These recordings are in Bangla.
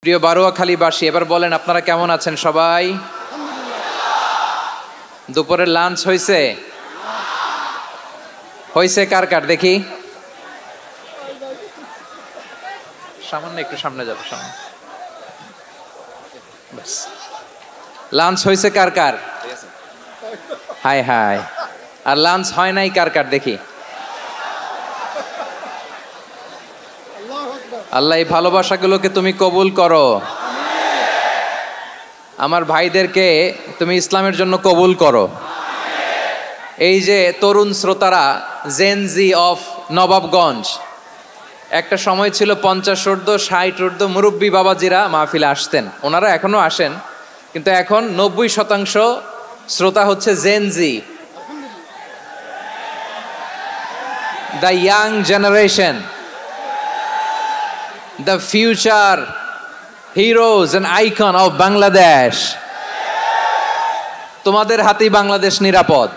প্রিয় বারোয়াখালীবাসী, এবার বলেন আপনারা কেমন আছেন সবাই? দুপুরের লাঞ্চ হয়েছে? হয়েছে কার কার দেখি? সামান্য একটু সামনে যাবো, সামনে। লাঞ্চ হয়েছে কার কার? হাই হাই। আর লাঞ্চ হয় নাই কার কার দেখি? আল্লাহ এই ভালোবাসাগুলোকে তুমি কবুল করো। আমার ভাইদেরকে তুমি ইসলামের জন্য কবুল করো। এই যে তরুণ শ্রোতারা, জেনজি অফ নবাবগঞ্জ, একটা সময় ছিল 50 ঊর্ধ্ব 60 ঊর্ধ্ব মুরব্বী বাবাজিরা মাহফিলে আসতেন, ওনারা এখনো আসেন, কিন্তু এখন 90% শ্রোতা হচ্ছে Gen Z, the young generation, the future heroes and icon of Bangladesh. তোমাদের হাতেই বাংলাদেশ নিরাপদ।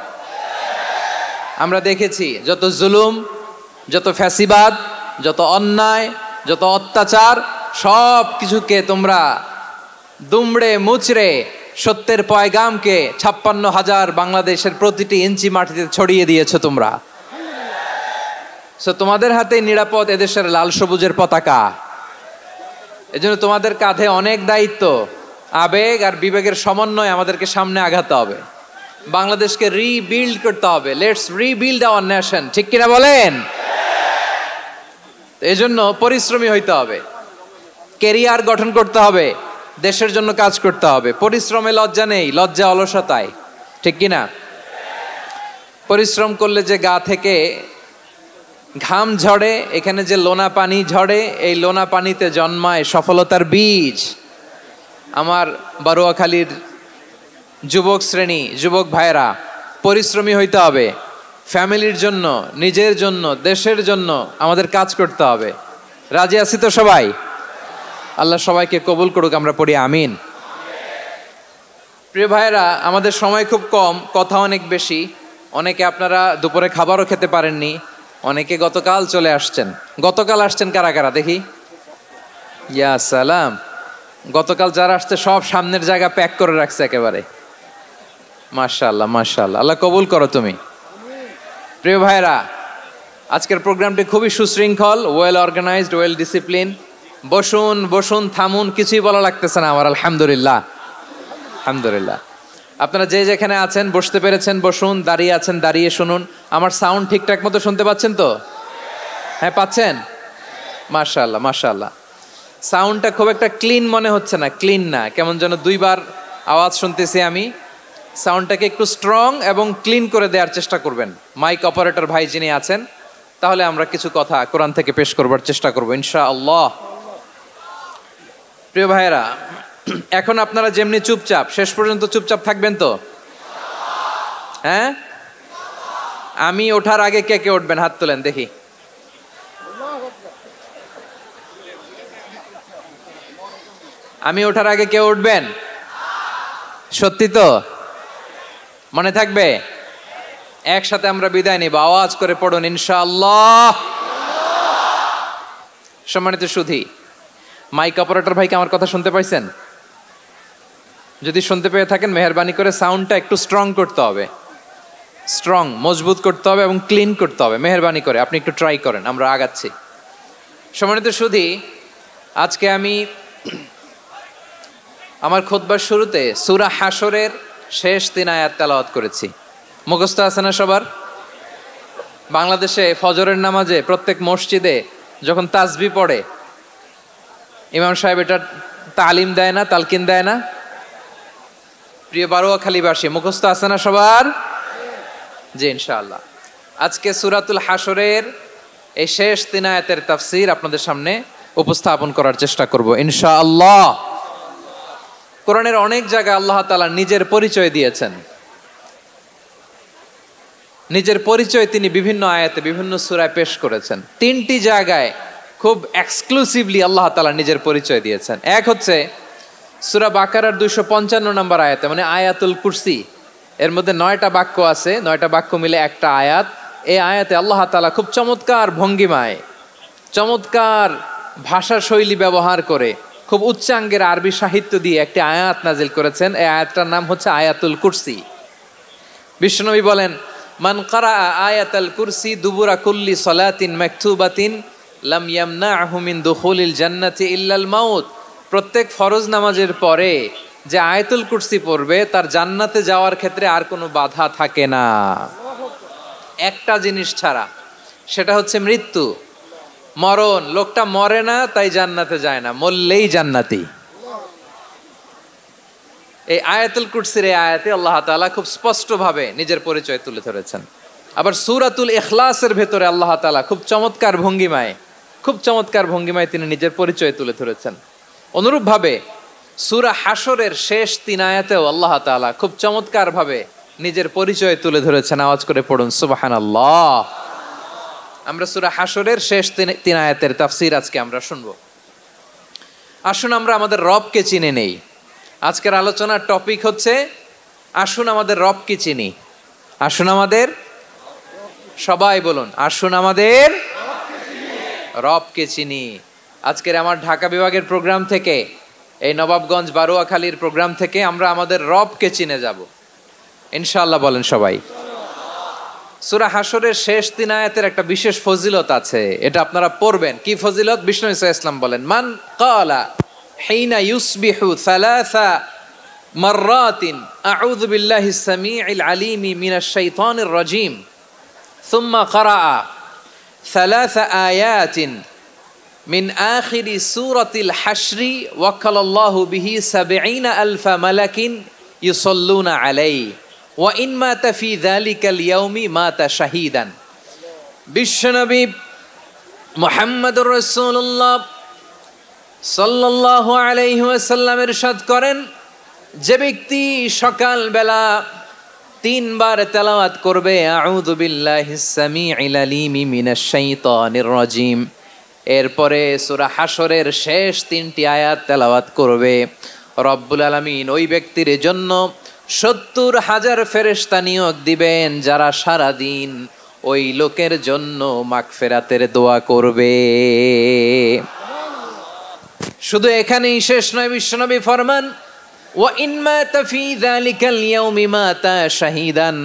আমরা দেখেছি যত জুলুম, যত ফ্যাসিবাদ, যত অন্যায়, যত অত্যাচার, সব কিছুকে তোমরা দুমড়ে মুচড়ে সত্যের পয়গামকে 56,000 বাংলাদেশের প্রতিটি ইঞ্চি মাটিতে ছড়িয়ে দিয়েছো তোমরা। সো তোমাদের হাতেই নিরাপদ এদেশের লাল সবুজের পতাকা। এজন্য তোমাদের কাঁধে অনেক দায়িত্ব, আবেগ আর বিবেকের সমন্বয় আমাদেরকে সামনে আগাতে হবে। বাংলাদেশকে রিবিল্ড করতে হবে। লেটস রিবিল্ড আওয়ার নেশন, ঠিক কিনা বলেন? এজন্য পরিশ্রমী হইতে হবে, কেরিয়ার গঠন করতে হবে, দেশের জন্য কাজ করতে হবে। পরিশ্রমে লজ্জা নেই, লজ্জা অলসতায়, ঠিক কিনা? পরিশ্রম করলে যে গা থেকে ঘাম ঝরে, এখানে যে লোনা পানি ঝরে, এই লোনা পানিতে জন্মায় সফলতার বীজ। আমার বারোয়াখালীর যুবক শ্রেণী, যুবক ভাইরা, পরিশ্রমী হইতে হবে। ফ্যামিলির জন্য, নিজের জন্য, দেশের জন্য আমাদের কাজ করতে হবে। রাজি আছি তো সবাই? আল্লাহ সবাইকে কবুল করুক, আমরা পড়ি আমিন। প্রিয় ভাইরা, আমাদের সময় খুব কম, কথা অনেক বেশি। অনেকে আপনারা দুপুরে খাবারও খেতে পারেননি, অনেকে গতকাল চলে আসছেন। গতকাল আসছেন কারা কারা দেখি? ইয়া সালাম। গতকাল যারা আসছে সব সামনের জায়গা প্যাক করে রাখছে একেবারে। মাশাআল্লাহ মাশাআল্লাহ, আল্লাহ কবুল করো তুমি। প্রিয় ভাইরা, আজকের প্রোগ্রামটি খুবই সুশৃঙ্খল, ওয়েল অর্গানাইজড, ওয়েল ডিসিপ্লিন। বসুন বসুন, থামুন, কিছুই বলা লাগতেছে না আমার। আলহামদুলিল্লাহ আলহামদুলিল্লাহ। আপনারা যে যেখানে আছেন বসতে পেরেছেন বসুন, দাঁড়িয়ে আছেন দাঁড়িয়ে শুনুন। আমার সাউন্ড ঠিকঠাক মতো শুনতে পাচ্ছেন তো? হ্যাঁ, পাচ্ছেন? মাশাআল্লাহ মাশাআল্লাহ। সাউন্ডটা খুব একটা ক্লিন মনে হচ্ছে না, ক্লিন না, কেমন যেন দুইবার আওয়াজ শুনতেছি আমি। সাউন্ডটাকে একটু স্ট্রং এবং ক্লিন করে দেওয়ার চেষ্টা করবেন মাইক অপারেটর ভাই যিনি আছেন। তাহলে আমরা কিছু কথা কোরআন থেকে পেশ করবার চেষ্টা করবো ইনশাআল্লাহ। প্রিয় ভাইয়েরা, এখন আপনারা যেমনি চুপচাপ, শেষ পর্যন্ত চুপচাপ থাকবেন তো? হ্যাঁ, আমি ওঠার আগে কে কে উঠবেন? হাত তোলেন দেখি। আমি ওঠার আগে কেউ উঠবেন? সত্যি তো? মনে থাকবে? একসাথে আমরা বিদায় নিব, আওয়াজ করে পড়ুন ইনশাআল্লাহ। সম্মানিত সুধী, মাইক অপারেটর ভাইকে আমার কথা শুনতে পাইছেন? যদি শুনতে পেয়ে থাকেন, মেহেরবানি করে সাউন্ডটা একটু স্ট্রং করতে হবে, স্ট্রং মজবুত করতে হবে এবং ক্লিন করতে হবে। মেহেরবানি করে আপনি একটু ট্রাই করেন, আমরা আগাচ্ছি। সম্মানিত সুধী, আজকে আমি আমার খুতবার শুরুতে সূরা হাশরের শেষ 3 আয়াত তেলাওয়াত করেছি। মুখস্থ আছে না সবার? বাংলাদেশে ফজরের নামাজে প্রত্যেক মসজিদে যখন তাসবিহ পড়ে, ইমাম সাহেব এটা তালিম দেয় না, তালকিন দেয় না? প্রিয় বারোয়াখালীবাসী, মুখস্থ আছে না সবার? জি ইনশাআল্লাহ। আজকে সূরাতুল হাশরের এই শেষ 3 আয়াতের তাফসীর আপনাদের সামনে উপস্থাপন করার চেষ্টা করব ইনশাআল্লাহ। কোরআনের অনেক জায়গায় আল্লাহ তাআলা নিজের পরিচয় দিয়েছেন। নিজের পরিচয় তিনি বিভিন্ন আয়াতে, বিভিন্ন সূরায় পেশ করেছেন। 3টি জায়গায় খুব এক্সক্লুসিভলি আল্লাহ তাআলা নিজের পরিচয় দিয়েছেন। এক হচ্ছে সূরা বাকারার 255 নম্বর আয়াতে, মানে আয়াতুল কুরসি। এর মধ্যে 9টা বাক্য আছে, 9টা বাক্য মিলে একটা আয়াত। এই আয়াতে আল্লাহ তাআলা খুব চমৎকার ভঙ্গিমায়, চমৎকার ভাষা শৈলী ব্যবহার করে খুব উচ্চাঙ্গের আরবি সাহিত্য দিয়ে একটি আয়াত নাজিল করেছেন। এই আয়াতটার নাম হচ্ছে আয়াতুল কুরসি। বিশ্বনবী বলেন, মান কারা আয়াতুল কুরসি দুবুরা কুল্লি সালাতিন মাকতুবাতিন লাম ইয়ামনাহু মিন দুখুলিল জান্নাতি ইল্লাল মাউত। প্রত্যেক ফরজ নামাজের পরে যে আয়াতুল কুরসি পড়বে তার জান্নাতে যাওয়ার ক্ষেত্রে আর কোনো বাধা থাকে না, একটা জিনিস ছাড়া, সেটা হচ্ছে মৃত্যু, মরণ। লোকটা মরে না তাই জান্নাতে যায় না, মরলেই জান্নাতি। এই আয়াতুল কুরসির এই আয়াতে আল্লাহ তাআলা খুব স্পষ্টভাবে নিজের পরিচয় তুলে ধরেছেন। আবার সূরাতুল ইখলাসের ভেতরে আল্লাহ তাআলা খুব চমৎকার ভঙ্গিমায় তিনি নিজের পরিচয় তুলে ধরেছেন। অনুরূপভাবে সূরা হাশরের শেষ 3 আয়াতেও আল্লাহ তাআলা খুব চমৎকার ভাবে নিজের পরিচয় তুলে ধরেছেন। আওয়াজ করে পড়ুন সুবহানাল্লাহ। আমরা সূরা হাশরের শেষ 3 আয়াতের তাফসীর আজকে আমরা শুনবো। আসুন আমরা আমাদের রবকে চিনে নেই। আজকের আলোচনার টপিক হচ্ছে আসুন আমাদের রবকে চিনি। আসুন আমাদের, সবাই বলুন, আসুন আমাদের রবকে চিনি। আজকের আমার ঢাকা বিভাগের প্রোগ্রাম থেকে, এই নবাবগঞ্জ বারুয়াখালীর প্রোগ্রাম থেকে আমরা আমাদের রবকে চিনে যাব ইনশাআল্লাহ। বলেন সবাই। সূরা হাশরের শেষ 3 আয়াতের একটা বিশেষ ফজিলত আছে, এটা আপনারা পড়বেন। কি ফজিলত? বিষ্ণু ইসা ইসলাম বলেন, মান ক্বালা হিনা ইউসবিহু সালাসা মাররাতিন আউযু বিল্লাহিস সামিউল আলিম মিনাশ শাইতানির রাজীম সুম্মা ক্বারাআ সালাসা আয়াতিন মিন আখিরি সূরাতিল হাশরি ওয়াক্কালাল্লাহু বিহি ৭০,০০০ মালাকিন ইউসাল্লুনা আলাইহি ওয়া ইন মাতা ফি যালিকাল ইয়াউমি মাতা শাহীদান। বিশ্বনবী মুহাম্মদুর রাসূলুল্লাহ সাল্লাল্লাহু আলাইহি ওয়াসাল্লাম ইরশাদ করেন, যে ব্যক্তি সকালবেলা 3 বার তেলাওয়াত করবে আউযু বিল্লাহিস সামিউল আলিম মিনাশ শাইতানির রাজীম, এরপরে সূরা হাশরের শেষ 3টি আয়াত তেলাওয়াত করবে, রব্বুল আলামিন ওই ব্যক্তির জন্য ৭০,০০০ ফেরেশতা নিয়োগ দিবেন যারা সারা দিন ওই লোকের জন্য মাগফিরাতের দোয়া করবে। শুধু এখানেই শেষ নয়, বিশ্বনবী ফরমান, ওয়া ইন মাতা ফি যালিকাল ইয়াউমি মাতা শাহীদান,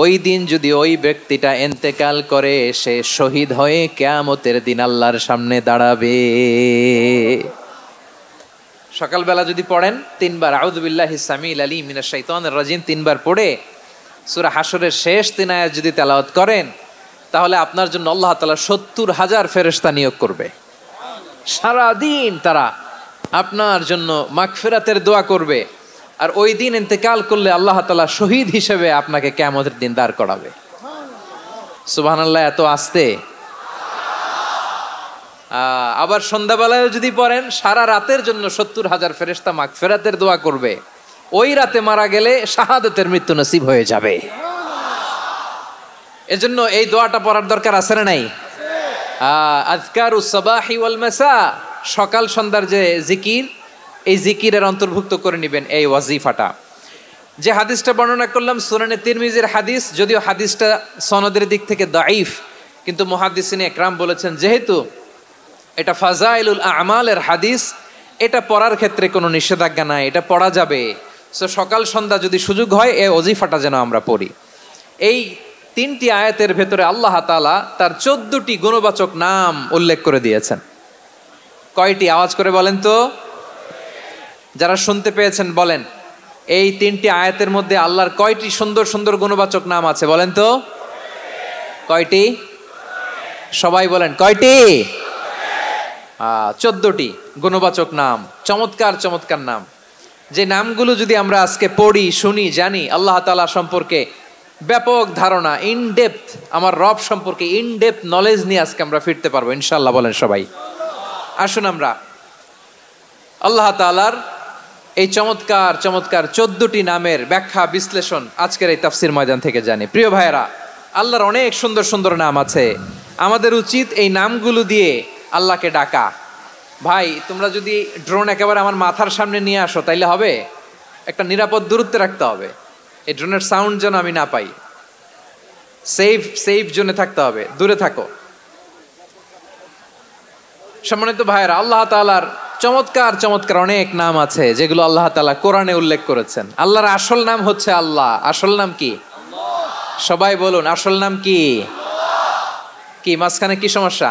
ওই দিন যদি ওই ব্যক্তিটা ইন্তেকাল করে সে শহীদ হয়ে কিয়ামতের দিন আল্লাহর সামনে দাঁড়াবে। সকালবেলা যদি পড়েন 3 বার আউযু বিল্লাহিস সামিউল আলিম মিনাশ শাইতানির রাজীম 3 বার পড়ে সূরা হাশরের শেষ 3 আয়াত যদি তেলাওয়াত করেন, তাহলে আপনার জন্য আল্লাহ তাআলা ৭০,০০০ ফেরেশতা নিয়োগ করবে। সারা দিন তারা আপনার জন্য মাগফিরাতের দোয়া করবে, আর ওই দিন ইন্তেকাল করলে আল্লাহ তাআলা শহীদ হিসেবে আপনাকে কিয়ামতের দিন দাঁড় করাবে। সুবহানাল্লাহ। এত আস্তে। আবার সন্ধ্যাবেলায় যদি পড়েন, সারা রাতের জন্য ৭০,০০০ ফেরেশতা মাগফিরাতের দোয়া করবে। ওই রাতে মারা গেলে শাহাদাতের মৃত্যু নসিব হয়ে যাবে। এজন্য এই দোয়াটা পড়ার দরকার আছে না নাই? আযকারুস সাবাহি ওয়াল মাসা, সকাল সন্ধ্যার যে জিকির, এই জিকিরের অন্তর্ভুক্ত করে নেবেন এই ওয়াজিফাটা। যে হাদিসটা বর্ণনা করলাম সুনানে তিরমিজির হাদিস, যদিও হাদিসটা সনদের দিক থেকে দাঈফ, কিন্তু মুহাদ্দিসিনে একরাম বলেছেন যেহেতু এটা ফাজাইলুল আমালের হাদিস, এটা পড়ার ক্ষেত্রে কোনো নিষেধাজ্ঞা নাই, এটা পড়া যাবে। সো সকাল সন্ধ্যা যদি সুযোগ হয় এই ওয়াজিফাটা যেন আমরা পড়ি। এই 3টি আয়াতের ভেতরে আল্লাহ তাআলা তার 14টি গুণবাচক নাম উল্লেখ করে দিয়েছেন। কয়টি? আওয়াজ করে বলেন তো। যারা শুনতে পেয়েছেন বলেন, এই 3টি আয়াতের মধ্যে আল্লাহর কয়টি সুন্দর সুন্দর গুণবাচক নাম আছে বলেন তো। কয়টি? সবাই বলেন কয়টি? 14টি গুণবাচক নাম, চমৎকার চমৎকার নাম। যে নামগুলো যদি আমরা আজকে পড়ি, শুনি, জানি, আল্লাহ তাআলা সম্পর্কে ব্যাপক ধারণা, ইনডেপথ, আমার রব সম্পর্কে ইনডেপথ নলেজ নিয়ে আজকে আমরা ফিরতে পারবো ইনশাআল্লাহ। বলেন সবাই। আসুন আমরা আল্লাহ তাআলার এই চমৎকার চমৎকার 14টি নামের ব্যাখ্যা বিশ্লেষণ আজকের এই তাফসীর ময়দান থেকে জানি। প্রিয় ভাইয়েরা, আল্লাহর অনেক সুন্দর সুন্দর নাম আছে। আমাদের উচিত এই নামগুলো দিয়ে আল্লাহকে ডাকা। ভাই, তোমরা যদি ড্রোন একেবারে আমার মাথার সামনে নিয়ে আসো তাইলে হবে? একটা নিরাপদ দূরত্বে রাখতে হবে, এই ড্রোনের সাউন্ড যেন আমি না পাই। সেফ জোনে থাকতে হবে, দূরে থাকো। সম্মানিত ভাইয়েরা, আল্লাহ তাআলার চমৎকার চমৎকার অনেক নাম আছে যেগুলো আল্লাহ তাআলা কোরআনে উল্লেখ করেছেন। আল্লাহর আসল নাম হচ্ছে আল্লাহ। আসল নাম কি? সবাই বলুন, আসল নাম কি? কি মাঝখানে কি সমস্যা?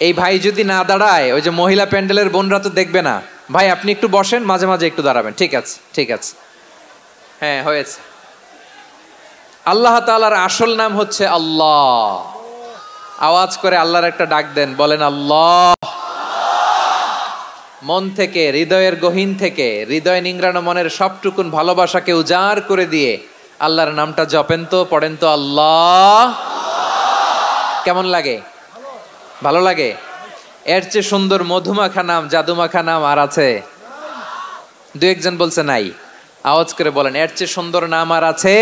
এই ভাই যদি না দাঁড়ায়, ওই যে মহিলা প্যান্ডেলের বোনরা তো দেখবে না। ভাই আপনি একটু বসেন, মাঝে মাঝে একটু দাঁড়াবেন। ঠিক আছে, ঠিক আছে, হ্যাঁ হয়েছে। আল্লাহ তাআলার আসল নাম হচ্ছে আল্লাহ। আওয়াজ করে আল্লাহর একটা ডাক দেন, বলেন আল্লাহ। মন থেকে, হৃদয়ের গহীন থেকে, হৃদয় নিংড়ানো মনের সবটুকুন ভালোবাসাকে উজাড় করে দিয়ে আল্লাহর নামটা জপেন তো, পড়েন তো আল্লাহ। কেমন লাগে? ভালো লাগে? এর চেয়ে সুন্দর মধুমাখা নাম, জাদুমাখা নাম আর আছে? দু একজন বলছে নাই। আওয়াজ করে বলেন, এর চেয়ে সুন্দর নাম আর আছে?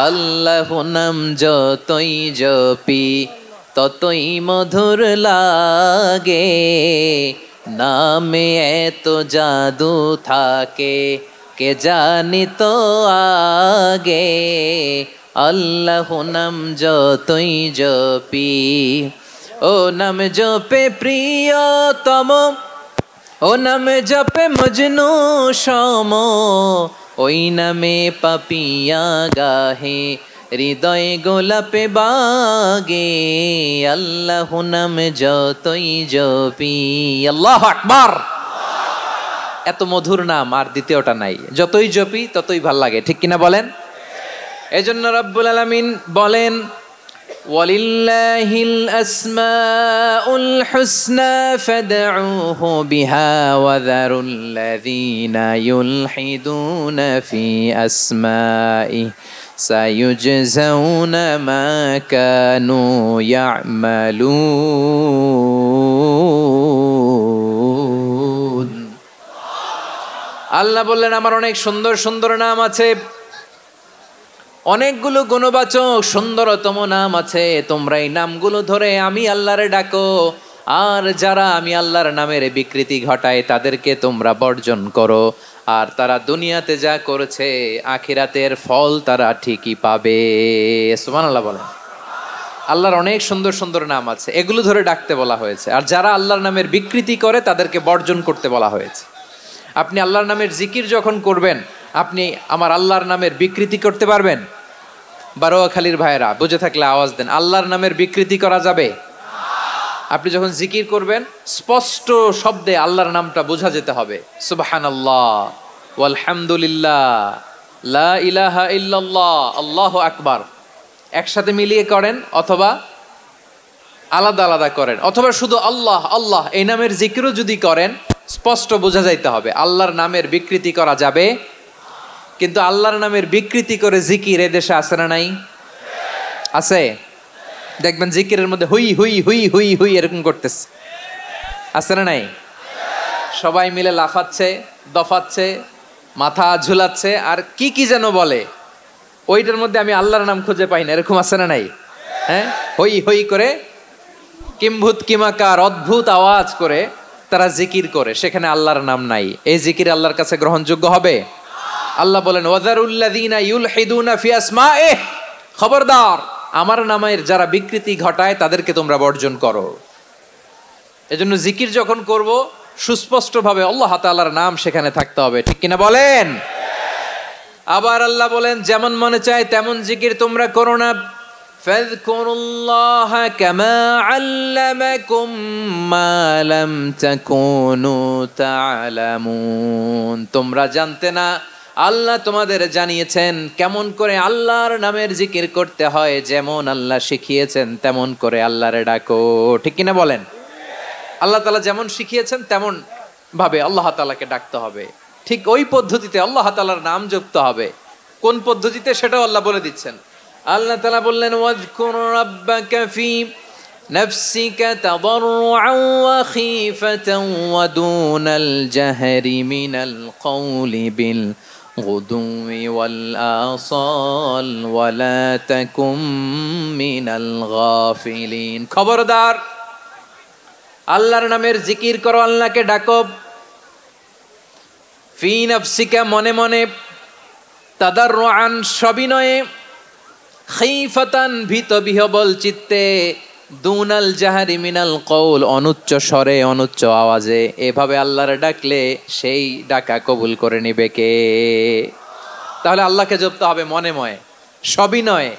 আল্লাহ নাম যতই জপি ততই মধুর লাগে, নামে এত জাদু থাকে কে জানি তো আগে। আল্লাহ নাম যতই জপি, ও নাম জপে প্রিয়তম, ও নামে জপে মজনু সম, ওই নামে পাপিয়া গাহে হৃদয় গোলাপে বাগে। আল্লাহ নাম যতই জপি। আল্লাহু আকবার। এত মধুর নাম আর দ্বিতীয়টা নাই। যতই জপি ততই ভাল লাগে, ঠিক কিনা বলেন? এজন্য রব্বুল আলামিন বলেন, ওয়ালিল্লাহিল আসমাউল হুসনা ফাদউহু বিহা ওয়া যারুল্লাযীনা ইউলহিদুনা ফি আসমাইহি সায়ুজজাউনা মা কানু ইয়ামালুন। আল্লাহ বললেন, আমার অনেক সুন্দর সুন্দর নাম আছে, অনেকগুলো গুণবাচক সুন্দরতম নাম আছে। তোমরা এই নামগুলো ধরে আমি আল্লাহরে ডাকো, আর যারা আমি আল্লাহর নামের বিকৃতি ঘটায় তাদেরকে তোমরা বর্জন করো। আর তারা দুনিয়াতে যা করেছে আখিরাতের ফল তারা ঠিকই পাবে। সুবহানাল্লাহ বলেন। আল্লাহর অনেক সুন্দর সুন্দর নাম আছে, এগুলো ধরে ডাকতে বলা হয়েছে। আর যারা আল্লাহর নামের বিকৃতি করে তাদেরকে বর্জন করতে বলা হয়েছে। আপনি আল্লাহর নামের জিকির যখন করবেন, আপনি আমার আল্লাহর নামের বিকৃতি করতে পারবেন? বারোয়াখালীর ভাইয়েরা বুঝে থাকলে আওয়াজ দেন, আল্লাহর নামের বিকৃতি করা যাবে? আপনি যখন জিকির করবেন স্পষ্ট শব্দে আল্লাহর নামটা বোঝা যেতে হবে। সুবহানাল্লাহ, ওয়ালহামদুলিল্লাহ, লা ইলাহা ইল্লাল্লাহ, আল্লাহু আকবার। একসাথে মিলিয়ে করেন অথবা আলাদা আলাদা করেন, অথবা শুধু আল্লাহ আল্লাহ এই নামের জিকিরও যদি করেন স্পষ্ট বোঝা যাইতে হবে। আল্লাহর নামের বিকৃতি করা যাবে, কিন্তু আল্লাহর নামের বিকৃতি করে জিকির এদেশে আছে না নাই? আছে। দেখবেন জিকিরের মধ্যে হুই হুই হুই হুই হুই এরকম করতেছে, আছে না নাই? সবাই মিলে লাফাচ্ছে, দফাচ্ছে, মাথা ঝুলাচ্ছে, আর কি কি যেন বলে, ওইটার মধ্যে আমি আল্লাহর নাম খুঁজে পাই না, এরকম আছে না নাই? হ্যাঁ, হই হই করে কিম্ভূত কিমাকার অদ্ভুত আওয়াজ করে তারা জিকির করে, সেখানে আল্লাহর নাম নাই। এই জিকির আল্লাহর কাছে গ্রহণযোগ্য হবে? আল্লাহ বলেন, ওয়াযারুল্লাযীনা ইউলহিদুনা ফি আসমাইহি, খবরদার আমার নামের যারা বিকৃতি ঘটায় তাদেরকে তোমরা বর্জন করো। এজন্য জিকির যখন করব সুস্পষ্টভাবে আল্লাহ তাআলার নাম সেখানে থাকতে হবে, ঠিক কিনা বলেন? আবার আল্লাহ বলেন, যেমন মনে চায় তেমন জিকির তোমরা করো না। ফাযকুরুল্লাহা কামা আল্লামাকুম মা লাম তাকুনু তা'লামুন। তোমরা জানতে না, আল্লাহ তোমাদের জানিয়েছেন কেমন করে আল্লাহর নামের জিকির করতে হয়। যেমন আল্লাহ শিখিয়েছেন তেমন করে আল্লাহরে ডাকো, ঠিক কিনা বলেন? আল্লাহ তাআলা যেমন শিখিয়েছেন তেমন ভাবে আল্লাহ তাআলাকে ডাকতে হবে, ঠিক ওই পদ্ধতিতে আল্লাহ তাআলার নাম জপতে হবে। কোন পদ্ধতিতে সেটাও আল্লাহ বলে দিচ্ছেন। আল্লাহ তাআলা বললেন, ওয়াজকুর রাব্বাকা ফি নাফসিকা তাদাররুআন ওয়া খীফাতান ওয়া দুনাল জাহরি মিনাল কওলি বিল গুদুই ওয়াল আসাল ওয়া লা তাকুম মিনাল গাফিলিন। খবরদার আল্লাহর নামের জিকির করো, আল্লাহকে ডাকো। ফি নাফসিকা মনে মনে, তাদাররুআন সবিনয়ে, খীফাতান ভীত বিহবল চিত্তে, দুনাল জাহারি মিনাল কওল, অনুচ্চ স্বরে অনুচ্চ আওয়াজে এভাবে আল্লাহর ডাকলে সেই ডাকা কবুল করে নিবে কে? তাহলে আল্লাহকে জপতে হবে মনে ময়ে, সবিনয়ে,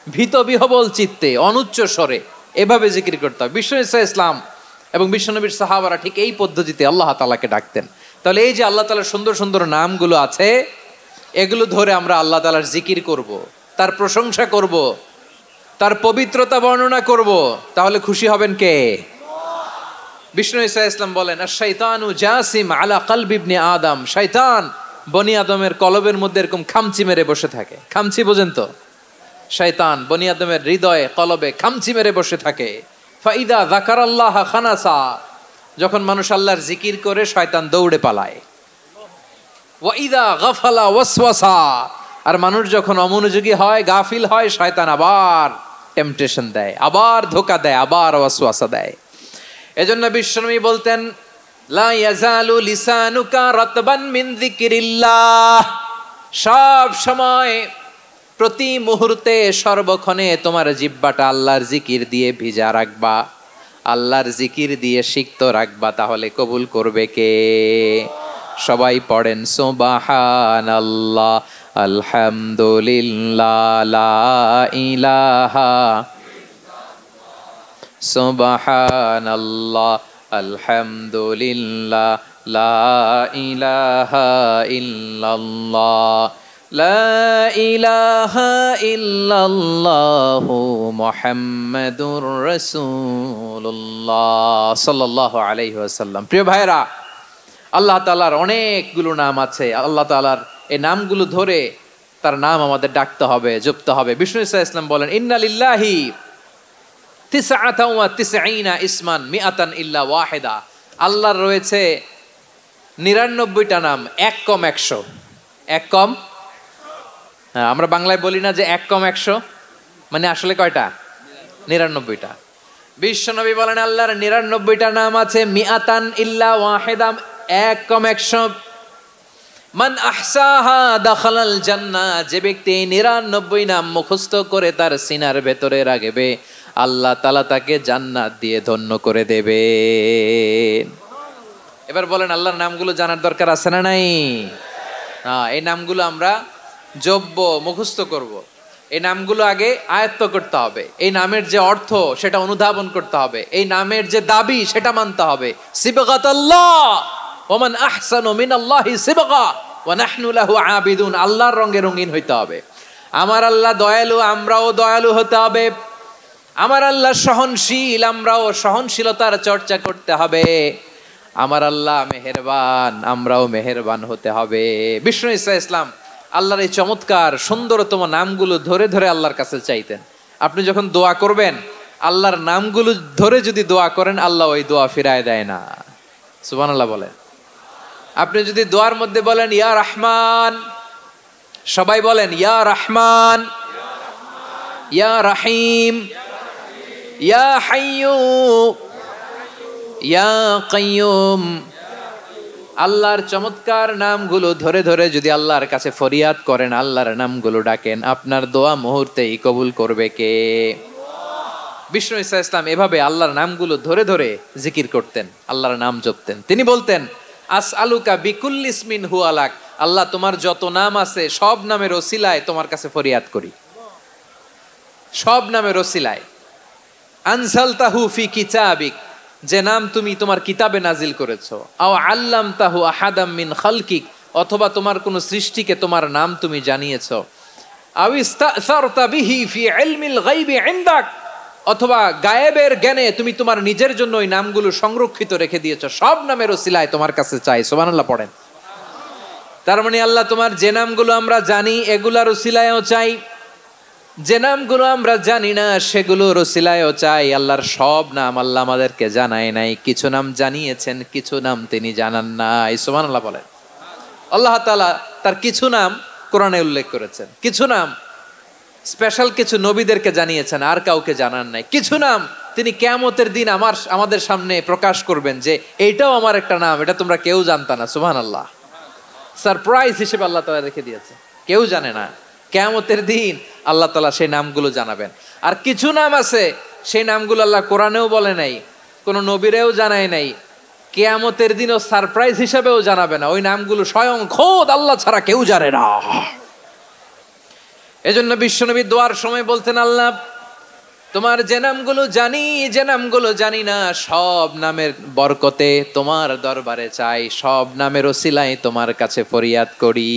ভীত বিহবল চিত্তে, অনুচ্চ স্বরে এভাবে জিকির করতে হবে। বিষ্ণু ইসলাম এবং বিশ্বনবীর সাহাবারা ঠিক এই পদ্ধতিতে আল্লাহ তাআলাকে ডাকতেন। তাহলে এই যে আল্লাহ তাআলার সুন্দর সুন্দর নামগুলো আছে, এগুলো ধরে আমরা আল্লাহ তাআলার জিকির করব, তার প্রশংসা করব, তার পবিত্রতা বর্ণনা করব, তাহলে খুশি হবেন কে? বিষ্ণু ইসলাম বলেন, আশ-শাইতানু জাসিম আলা কলবি ইবনে আদম, শয়তান বনি আদমের কলবের মধ্যে এরকম খামচি মেরে বসে থাকে। খামচি বোঝেন তো? শয়তান বনি আদমের হৃদয়ে কলবে খামচি মেরে বসে থাকে। ফাইদা যাকারাল্লাহ খানাসা, যখন মানুষ আল্লাহর জিকির করে শয়তান দৌড়ে পালায়। ওয়াইদা গাফালা ওয়াসওয়াসা, আর মানুষ যখন অমনোযোগী হয়, গাফিল হয়, শয়তান আবার টেম্পটেশন দেয়, আবার ধোঁকা দেয়, আবার ওয়াসওয়াসা দেয়। এজন্য বিশ্বনবী বলতেন, লা ইয়াজালু লিসানুকা রাতবান মিন যিকরিল্লাহ, সব সময় প্রতি মুহূর্তে সর্বক্ষণে তোমার জিহ্বাটা আল্লাহর জিকির দিয়ে ভিজা রাখবা, আল্লাহর জিকির দিয়ে সিক্ত রাখবা, তাহলে কবুল করবে কে? সবাই পড়েন সুবহানাল্লাহ, আলহামদুলিল্লাহ, লা ইলাহা, সুবহানাল্লাহ, আলহামদুলিল্লাহ, লা ইলাহা ইল্লাল্লাহ, লা ইলাহা ইল্লাল্লাহু মুহাম্মাদুর রাসূলুল্লাহ সাল্লাল্লাহু আলাইহি ওয়াসাল্লাম। প্রিয় ভাইরা, আল্লাহ তাআলার অনেকগুলো নাম আছে। আল্লাহ তাআলার এই নামগুলো ধরে তার নাম আমাদের ডাকতে হবে, জপতে হবে। বিষ্ণু ইসলাম বলেন, ইন্না লিল্লাহি তিসআতান ওয়া তিসঈনা ইসমান মিআতান ইল্লা ওয়াহিদা, আল্লাহর রয়েছে 99টা নাম, এক কম 100। এক কম, আমরা বাংলায় বলি না যে এক কম 100, মানে আসলে কয়টা? 99টা। বিশ্বনবী বলেন আল্লাহর 99টা নাম আছে, মিআতান ইল্লা ওয়াহিদা, এক কম 100। মান আহসাহা দাখালাল জান্নাহ, যে ব্যক্তি 99 নাম মুখস্থ করে তার সিনার ভেতরে রাখবে, আল্লাহ তাআলা তাকে জান্নাত দিয়ে ধন্য করে দেবে। এবার বলেন, আল্লাহর নামগুলো জানার দরকার আছে না নাই? এই নামগুলো আমরা জপব, মুখস্থ করব। এই নামগুলো আগে আয়ত্ত করতে হবে। এই নামের যে অর্থ সেটা অনুধাবন করতে হবে। এই নামের যে দাবি সেটা মানতে হবে। সিবগাতাল্লাহ ওয়া মান আহসানু মিনাল্লাহি সিবগা ওয়া নাহনু লাহু আবিদুন, আল্লাহর রঙে রঙিন হইতে হবে। আমার আল্লাহ দয়ালু, আমরাও দয়ালু হতে হবে। আমার আল্লাহ সহনশীল, আমরাও সহনশীলতার চর্চা করতে হবে। আমার আল্লাহ মেহেরবান, আমরাও মেহেরবান হতে হবে। বিষ্ণু ইসলাম আল্লাহর এই চমৎকার সুন্দরতম নামগুলো ধরে ধরে আল্লাহর কাছে চাইতেন। আপনি যখন দোয়া করবেন, আল্লাহর নামগুলো ধরে যদি দোয়া করেন, আল্লাহ ওই দোয়া ফিরায় দেয় না। সুবহানাল্লাহ বলেন। আপনি যদি দোয়ার মধ্যে বলেন ইয়া রহমান, সবাই বলেন ইয়া রহমান, ইয়া রহিম, ইয়া হাইয়্যু, ইয়া কাইয়্যুম, আল্লাহর চমৎকার নামগুলো ধরে ধরে যদি আল্লাহর কাছে ফরিয়াদ করেন, আল্লাহর নামগুলো ডাকেন, আপনার দোয়া মুহূর্তেই কবুল করবে কে? বিষ্ণু ইসলাম এভাবে আল্লাহর নামগুলো ধরে ধরে জিকির করতেন, আল্লাহর নাম জপতেন। তিনি বলতেন, আসআলুকা বিকুল্লি ইসমিন হুয়া লাক, আল্লাহ তোমার যত নাম আছে সব নামের ওসিলায় তোমার কাছে ফরিয়াদ করি, সব নামের ওসিলায়। আনজালতাহু ফি কিতাবিক, যে নাম তুমি তোমার কিতাবে নাজিল করেছো। আও আল্লামতাহু আহাদাম মিন খালকিক, অথবা তোমার কোন সৃষ্টিকে তোমার নাম তুমি জানিয়েছো। আও ইস্তাসারতা বিহি ফি ইলমিল গায়বি ইনদাক, অথবা গায়েবের জ্ঞানে তুমি তোমার নিজের জন্য ওই নামগুলো সংরক্ষিত রেখে দিয়েছো। সব নামের ওসিলায় তোমার কাছে চাই। সুবহানাল্লাহ পড়েন। তার মানে আল্লাহ তোমার যে নামগুলো আমরা জানি এগুলার ওসিলায়ও চাই, যে নামগুলো আমরা জানি না সেগুলোর ওসিলায়ও চাই। আল্লাহর সব নাম আল্লাহ আমাদেরকে জানায় নাই, কিছু নাম জানিয়েছেন, কিছু নাম তিনি জানান নাই। সুবহানাল্লাহ বলেন। আল্লাহ তাআলা তার কিছু নাম কোরআনে উল্লেখ করেছেন, কিছু নাম স্পেশাল কিছু নবীদেরকে জানিয়েছেন, আর কাউকে জানান নাই। কিছু নাম তিনি কিয়ামতের দিন আমাদের সামনে প্রকাশ করবেন যে এইটাও আমার একটা নাম, এটা তোমরা কেউ জানতা না। সুবহানাল্লাহ, সারপ্রাইজ হিসেবে আল্লাহ তাআলা রেখে দিয়েছে, কেউ জানে না। কিয়ামতের দিন আল্লাহ তাআলা সেই নামগুলো জানাবেন। আর কিছু নাম আছে সেই নামগুলো আল্লাহ কোরআনেও বলে নাই, কোনো নবীরেও জানায় নাই, কিয়ামতের দিনও সারপ্রাইজ হিসেবেও জানাবে না। ওই নামগুলো স্বয়ং খোদ আল্লাহ ছাড়া কেউ জানে না। এজন্য বিশ্বনবী দোয়ার সময় বলতেন, আল্লাহ তোমার যে নামগুলো জানি, যে নামগুলো জানি না, সব নামের বরকতে তোমার দরবারে চাই, সব নামের ওসিলায় তোমার কাছে ফরিয়াদ করি।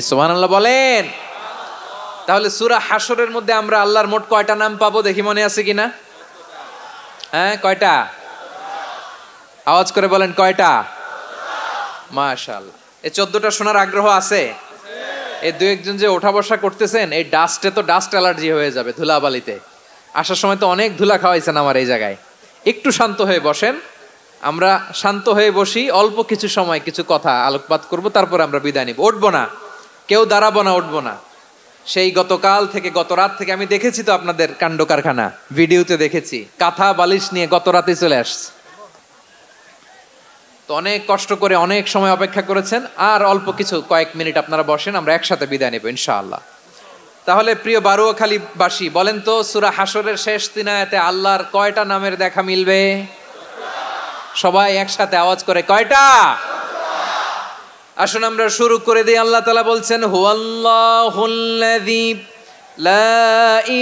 সুবহানাল্লাহ বলেন। তাহলে সূরা হাশরের মধ্যে আমরা আল্লাহর মোট কয়টা নাম পাবো দেখি, মনে আছে কিনা? হ্যাঁ, কয়টা? আওয়াজ করে বলেন, কয়টা? মাশাআল্লাহ। এই 14টা শোনার আগ্রহ আছে? এই দু একজন যে ওঠা বসা করতেছেন, এই ডাস্টে তো ডাস্ট অ্যালার্জি হয়ে যাবে, ধুলাবালিতে। আসার সময় তো অনেক ধুলা খাওয়াইছেন আমার এই জায়গায়। একটু শান্ত হয়ে বসেন, আমরা শান্ত হয়ে বসি, অল্প কিছু সময় কিছু কথা আলোকপাত করব, তারপর আমরা বিদায় নিব। উঠবো না, কেউ দাঁড়াবো না, উঠবো না। সেই গতকাল থেকে, গত রাত থেকে আমি দেখেছি তো আপনাদের কাণ্ড কারখানা, ভিডিওতে দেখেছি, কাঁথা বালিশ নিয়ে গত রাতে চলে আসছে। তো অনেক কষ্ট করে অনেক সময় অপেক্ষা করেছেন, আর অল্প কিছু কয়েক মিনিট আপনারা বসেন, আমরা একসাথে বিদায় নেব ইনশাআল্লাহ। তাহলে প্রিয় বারুয়াখালীবাসী, বলেন তো সূরা হাশরের শেষ 3 আয়াতে আল্লাহর কয়টা নামের দেখা মিলবে? সবাই একসাথে আওয়াজ করে, কয়টা? আসুন আমরা শুরু করে দিই। আল্লাহ তাআলা বলছেন, হুয়াল্লাহুল্লাযী লা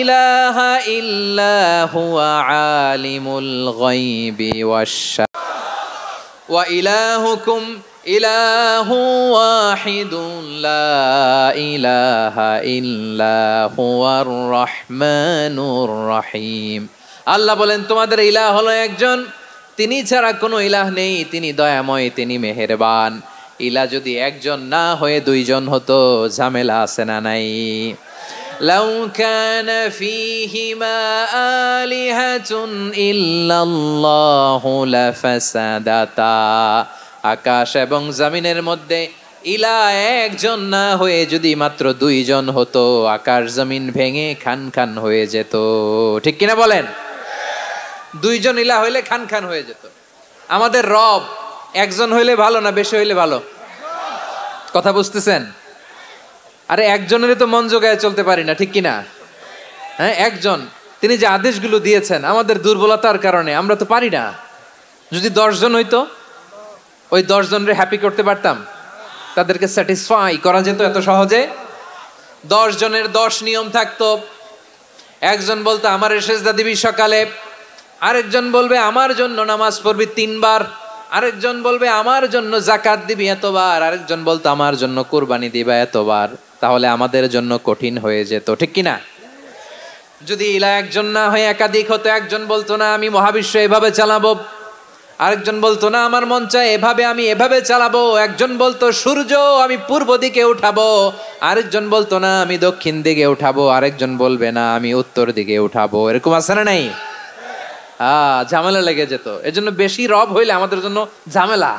ইলাহা ইল্লা হুয়া আলিমুল গায়বি ওয়াশ-শাহাদাতি ওয়া ইলাহুকুম ইলাহু ওয়াহিদুন লা ইলাহা ইল্লা হুয়ার রহমানুর রহিম। আল্লাহ বলেন, তোমাদের ইলাহ হলো একজন, তিনি ছাড়া কোনো ইলাহ নেই, তিনি দয়াময়, তিনি মেহেরবান। ইলাহ যদি একজন না হয়ে দুইজন হতো, ঝামেলা আছে না নাই? লাউ কানা ফীহিমা আলিহাতুন ইল্লাল্লাহু লাফাসাদাতা। আকাশ এবং জমিনের মধ্যে ইলাহ একজন না হয়ে যদি মাত্র দুইজন হতো, আকাশ জমিন ভেঙে খান খান হয়ে যেত। ঠিক কিনা বলেন? দুইজন ইলাহ হইলে খান খান হয়ে যেত। আমাদের রব একজন হইলে ভালো না বেশি হইলে ভালো? কথা বুঝতেছেন? আরে একজনেরই তো মন জোগায় চলতে পারি না, ঠিক কিনা? হ্যাঁ, একজন, তিনি যে আদেশগুলো দিয়েছেন আমাদের দুর্বলতার কারণে আমরা তো পারি না। যদি 10 জন হইতো, ওই 10 জনের হ্যাপি করতে পারতাম, তাদেরকে স্যাটিসফাই করা যেত এত সহজে? 10 জনের 10 নিয়ম থাকতো। একজন বলতো আমার সেজদা দিবি সকালে, আরেকজন বলবে আমার জন্য নামাজ পড়বি 3 বার, আরেকজন বলবে আমার জন্য যাকাত দিবি এতবার, আরেকজন বলতো আমার জন্য কুরবানি দিবা এতবার। তাহলে আমাদের জন্য কঠিন হয়ে যেত, ঠিক কিনা? যদি ইলাহ একজন না হয়ে একাধিক হতো, একজন বলতো না আমি মহাবিশ্ব এভাবে চালাবো, আরেকজন বলতো না আমার মন চায় এভাবে, আমি এভাবে চালাবো, একজন বলতো সূর্য আমি পূর্ব দিকে উঠাবো, আরেকজন বলতো না আমি দক্ষিণ দিকে উঠাবো, আরেকজন বলবে না আমি উত্তর দিকে উঠাবো। এরকম আছে না নাই? ঝামেলা লেগে যেত। এজন্য বেশি রব হইলে আমাদের জন্য ঝামেলা,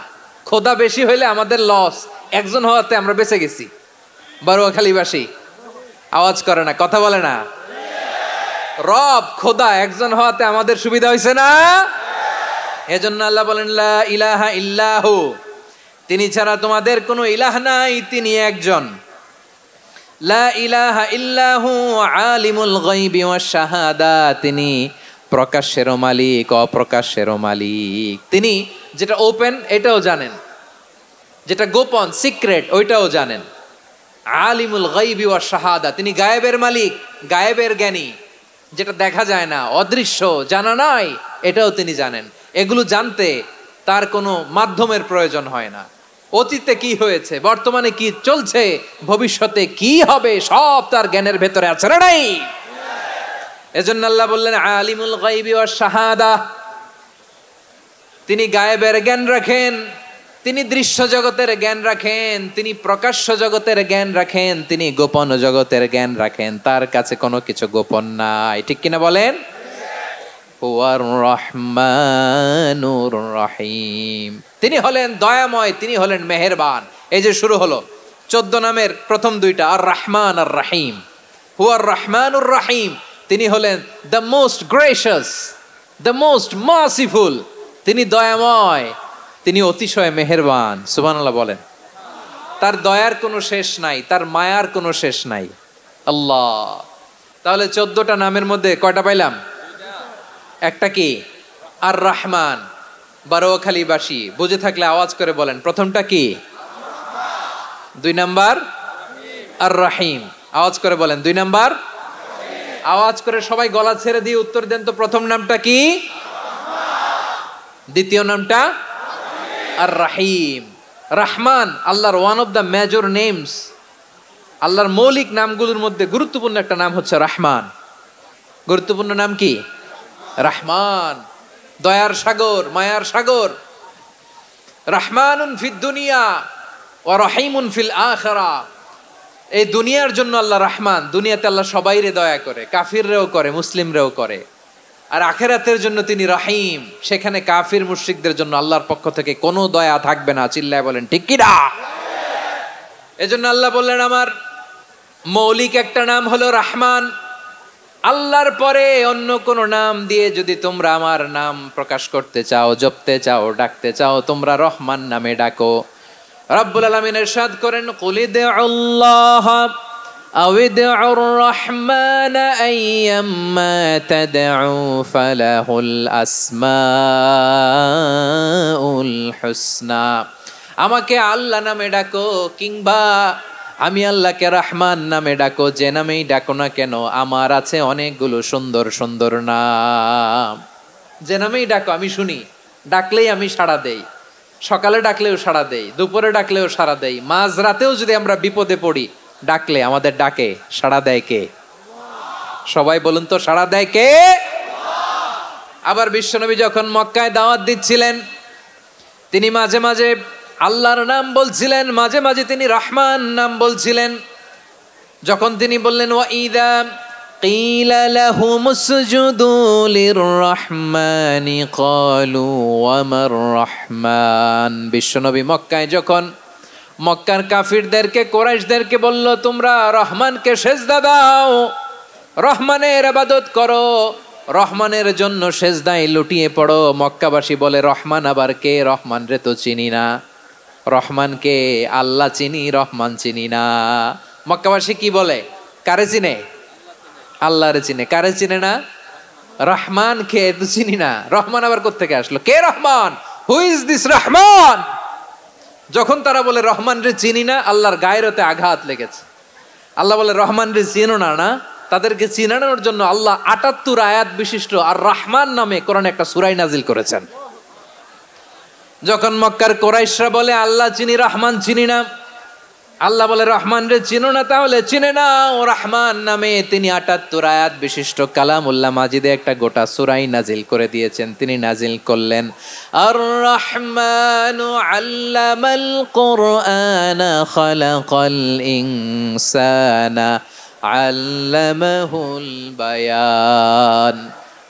খোদা বেশি হইলে আমাদের লস। একজন হওয়াতে আমরা বেঁচে গেছি। বারুয়াখালীবাসী আওয়াজ করে না, কথা বলে না। রব খোদা একজন হওয়াতে আমাদের সুবিধা হয়েছে না? এজন্য আল্লাহ বলেন লা ইলাহা ইল্লাহু, তিনি ছাড়া তোমাদের কোনো ইলাহ নাই, তিনি একজন। লা ইলাহা ইল্লাহু আলিমুল গায়বি ওয়াশ শাহাদা, তিনি প্রকাশ্যেরও মালিক অপ্রকাশ্যেরও মালিক। তিনি যেটা ওপেন এটাও জানেন, যেটা গোপন সিক্রেট ওইটাও জানেন। আলিমুল গায়বি ওয়াশ শাহাদা, তিনি গায়েবের মালিক, গায়েবের জ্ঞানী, যেটা দেখা যায় না, অদৃশ্য, জানা নাই, এটাও তিনি জানেন। এগুলো জানতে তার কোনো মাধ্যমের প্রয়োজন হয় না। অতীতে কি হয়েছে, বর্তমানে কি চলছে, ভবিষ্যতে কি হবে, সব তার জ্ঞানের ভেতরে আছে না নাই? এজন্য আল্লাহ বললেন আলিমুল গায়বি ওয়াশ শাহাদা, তিনি গায়েবের জ্ঞান রাখেন, তিনি দৃশ্য জগতের জ্ঞান রাখেন, তিনি প্রকাশ্য জগতের জ্ঞান রাখেন, তিনি গোপন জগতের জ্ঞান রাখেন। তার কাছে কোনো কিছু গোপন নাই, ঠিক কিনা বলেন? হুয়ার রহমানুর রহিম, তিনি হলেন দয়াময়, তিনি হলেন মেহেরবান। এই যে শুরু হলো 14 নামের প্রথম 2টা, আর রহমান আর রহিম। হুয়ার রহমানুর রহিম, তিনি হলেন the most gracious, the most merciful, তিনি দয়াময়, তিনি অতিশয় মেহেরবান। সুবহানাল্লাহ বলেন। তার দয়ার কোনো শেষ নাই, তার মায়ার কোনো শেষ নাই। আল্লাহ, তাহলে 14টা নামের মধ্যে কয়টা পাইলাম? একটা কি? আর রহমান। বারোয়াখালীবাসী বুঝে থাকলে আওয়াজ করে বলেন, প্রথমটা কি? 2 নাম্বার আর রহিম। আওয়াজ করে বলেন 2 নাম্বার। আওয়াজ করে সবাই গলা ছেড়ে দিয়ে উত্তর দেন তো, প্রথম নামটা কি? দ্বিতীয় নামটা? আর রহিম। রহমান আল্লাহর one of the major names. আল্লাহর মৌলিক নামগুলোর মধ্যে গুরুত্বপূর্ণ একটা নাম হচ্ছে রহমান। গুরুত্বপূর্ণ নাম কি? রহমান, দয়ার সাগর, মায়ার সাগর। রহমানুন ফিদ দুনিয়া ওয়া রহিমুন ফিল আখিরা। এই দুনিয়ার জন্য আল্লাহ রহমান, দুনিয়াতে আল্লাহ সবাইরে দয়া করে, কাফিররেও করে, মুসলিমরেও করে। আর আখিরাতের জন্য তিনি রহিম, সেখানে কাফির মুশরিকদের জন্য আল্লাহর পক্ষ থেকে কোনো দয়া থাকবে না। চিল্লায় বলেন ঠিক কি না? এজন্য আল্লাহ বললেন আমার মৌলিক একটা নাম হলো রহমান। আল্লাহর পরে অন্য কোন নাম দিয়ে যদি তোমরা আমার নাম প্রকাশ করতে চাও, জপতে চাও, ডাকতে চাও, তোমরা রহমান নামে ডাকো। রব্বুল আলামিন ইরশাদ করেন, কুলিদুল্লাহ আউইদুর রহমান আইয়াম্মা তাদউ ফালাহুল আসমাউল হুসনা। আমাকে আল্লাহ নামে ডাকো, কিংবা আমি আল্লাহকে রহমান নামে ডাকো, যে নামেই ডাকো না কেন আমার আছে অনেকগুলো সুন্দর সুন্দর নাম। যে নামেই ডাকো আমি শুনি, ডাকলেই আমি সাড়া দেই। সকালে ডাকলেও সাড়া দেই, দুপুরে ডাকলেও সাড়া দেই, মাঝরাতেও যদি আমরা বিপদে পড়ি ডাকলে আমাদের ডাকে সাড়া দেয় কে? সবাই বলুন তো, সাড়া দেয় কে? আবার বিশ্বনবী যখন মক্কায় দাওয়াত দিচ্ছিলেন, তিনি মাঝে মাঝে আল্লাহর নাম বলছিলেন, মাঝে মাঝে তিনি রহমান নাম বলছিলেন। যখন তিনি বললেন ওয়াইদা কিলা লাহুমুসজুদু লিররহমানি ক্বালু ওয়ামার রহমান। বিশ্বনবী মক্কায় যখন মক্কার কাফিরদেরকে, কুরাইশদেরকে বলল তোমরা রহমানকে সেজদা দাও, রহমানের ইবাদত করো, রহমানের জন্য সেজদায় লুটিয়ে পড়ো, মক্কাবাসী বলে রহমান আবার কে? রহমান রে তো চিনি না। রহমানকে আল্লাহ চিনি, রহমান চিনি না। মক্কাবাসী কি বলে? কারে চিনে? আল্লাহরে চিনে। কারে চিনে না? রহমান কে তো চিনি না। রহমান আবার কোত্থেকে আসলো? কে Rahman? Who is this Rahman? যখন তারা বলে রহমান রে চিনি না, আল্লাহর গায়রতে আঘাত লেগেছে। আল্লাহ বলে রহমান রে চিনো না, না? তাদেরকে চিনানোর জন্য আল্লাহ ৭৮ আয়াত বিশিষ্ট আর রহমান নামে কোরআনে একটা সূরা নাজিল করেছেন। যখন মক্কার কুরাইশরা বলে আল্লাহ চিনি, রহমান চিনি না, আল্লাহ বলে রহমান রে চিনো না, তাহলে চিনে নাও রহমান নামে। তিনি ৭৮ আয়াত বিশিষ্ট কালামুল্লাহ মাজিদে একটা গোটা সূরা নাজিল করে দিয়েছেন। তিনি নাজিল করলেন আর রহমানু আল্লামাল কুরআনা খালাকাল ইনসানা আল্লামাহুল বায়ান।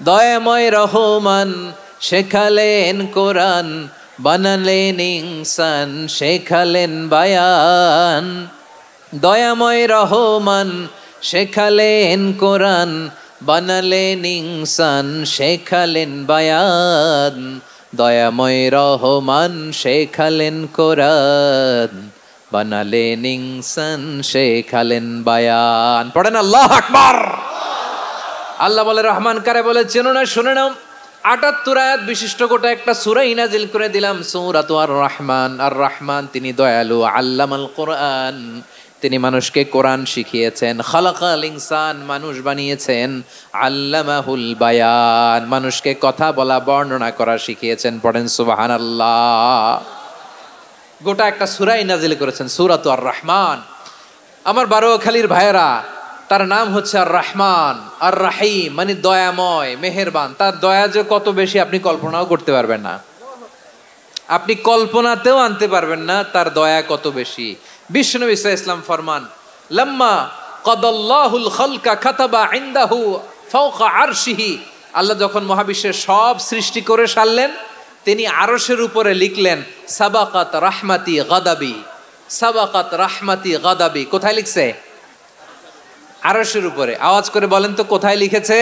দয়াময় রহমান শেখালেন কোরআন, বানালেন ইনসান, শেখালেন বায়ান। দয়াময় রহমান শেখালেন কোরআন, বানালেন ইনসান, শেখালেন বায়ান। দয়াময় রহমান শেখালেন কোরআন, বানালেন ইনসান, শেখালেন বায়ান। পড়েন আল্লাহু আকবার। আল্লাহ বলে রহমান কারে বলে চেনো না? শুনে নাও, ৭৮ আয়াত বিশিষ্ট গোটা একটা সূরা নাজিল করে দিলাম, সূরাতু আর রহমান। আর রহমান তিনি দয়ালু, আল্লামাল কোরআন, তিনি মানুষকে কোরআন শিখিয়েছেন। খালাকাল ইনসান, মানুষ বানিয়েছেন। আল্লামাহুল বায়ান, মানুষকে কথা বলা, বর্ণনা করা শিখিয়েছেন। পড়েন সুবহানাল্লাহ। গোটা একটা সূরা নাজিল করেছেন, সূরাতু আর রহমান। আমার বারোখালীর ভাইয়েরা, তার নাম হচ্ছে আর রহমান। আর রাহিম মানে দয়াময়, মেহেরবান। তার দয়া যে কত বেশি আপনি কল্পনাও করতে পারবেন না, আপনি কল্পনাতেও আনতে পারবেন না তার দয়া কত বেশি। বিশ্বনবী সাল্লাল্লাহু আলাইহি ওয়াসাল্লাম ফরমান, লাম্মা কাদাল্লাহুল খালকা কাতাবা ইনদাহু ফাওকা আরশিহি। আল্লাহ যখন মহাবিশ্বের সব সৃষ্টি করে সারলেন, তিনি আরশের উপরে লিখলেন সাবাকাত রাহমাতি গাদাবি। সাবাকাত রাহমাতি গাদাবি কোথায় লিখছে? আরশের উপরে। আওয়াজ করে বলেন তো কোথায় লিখেছে?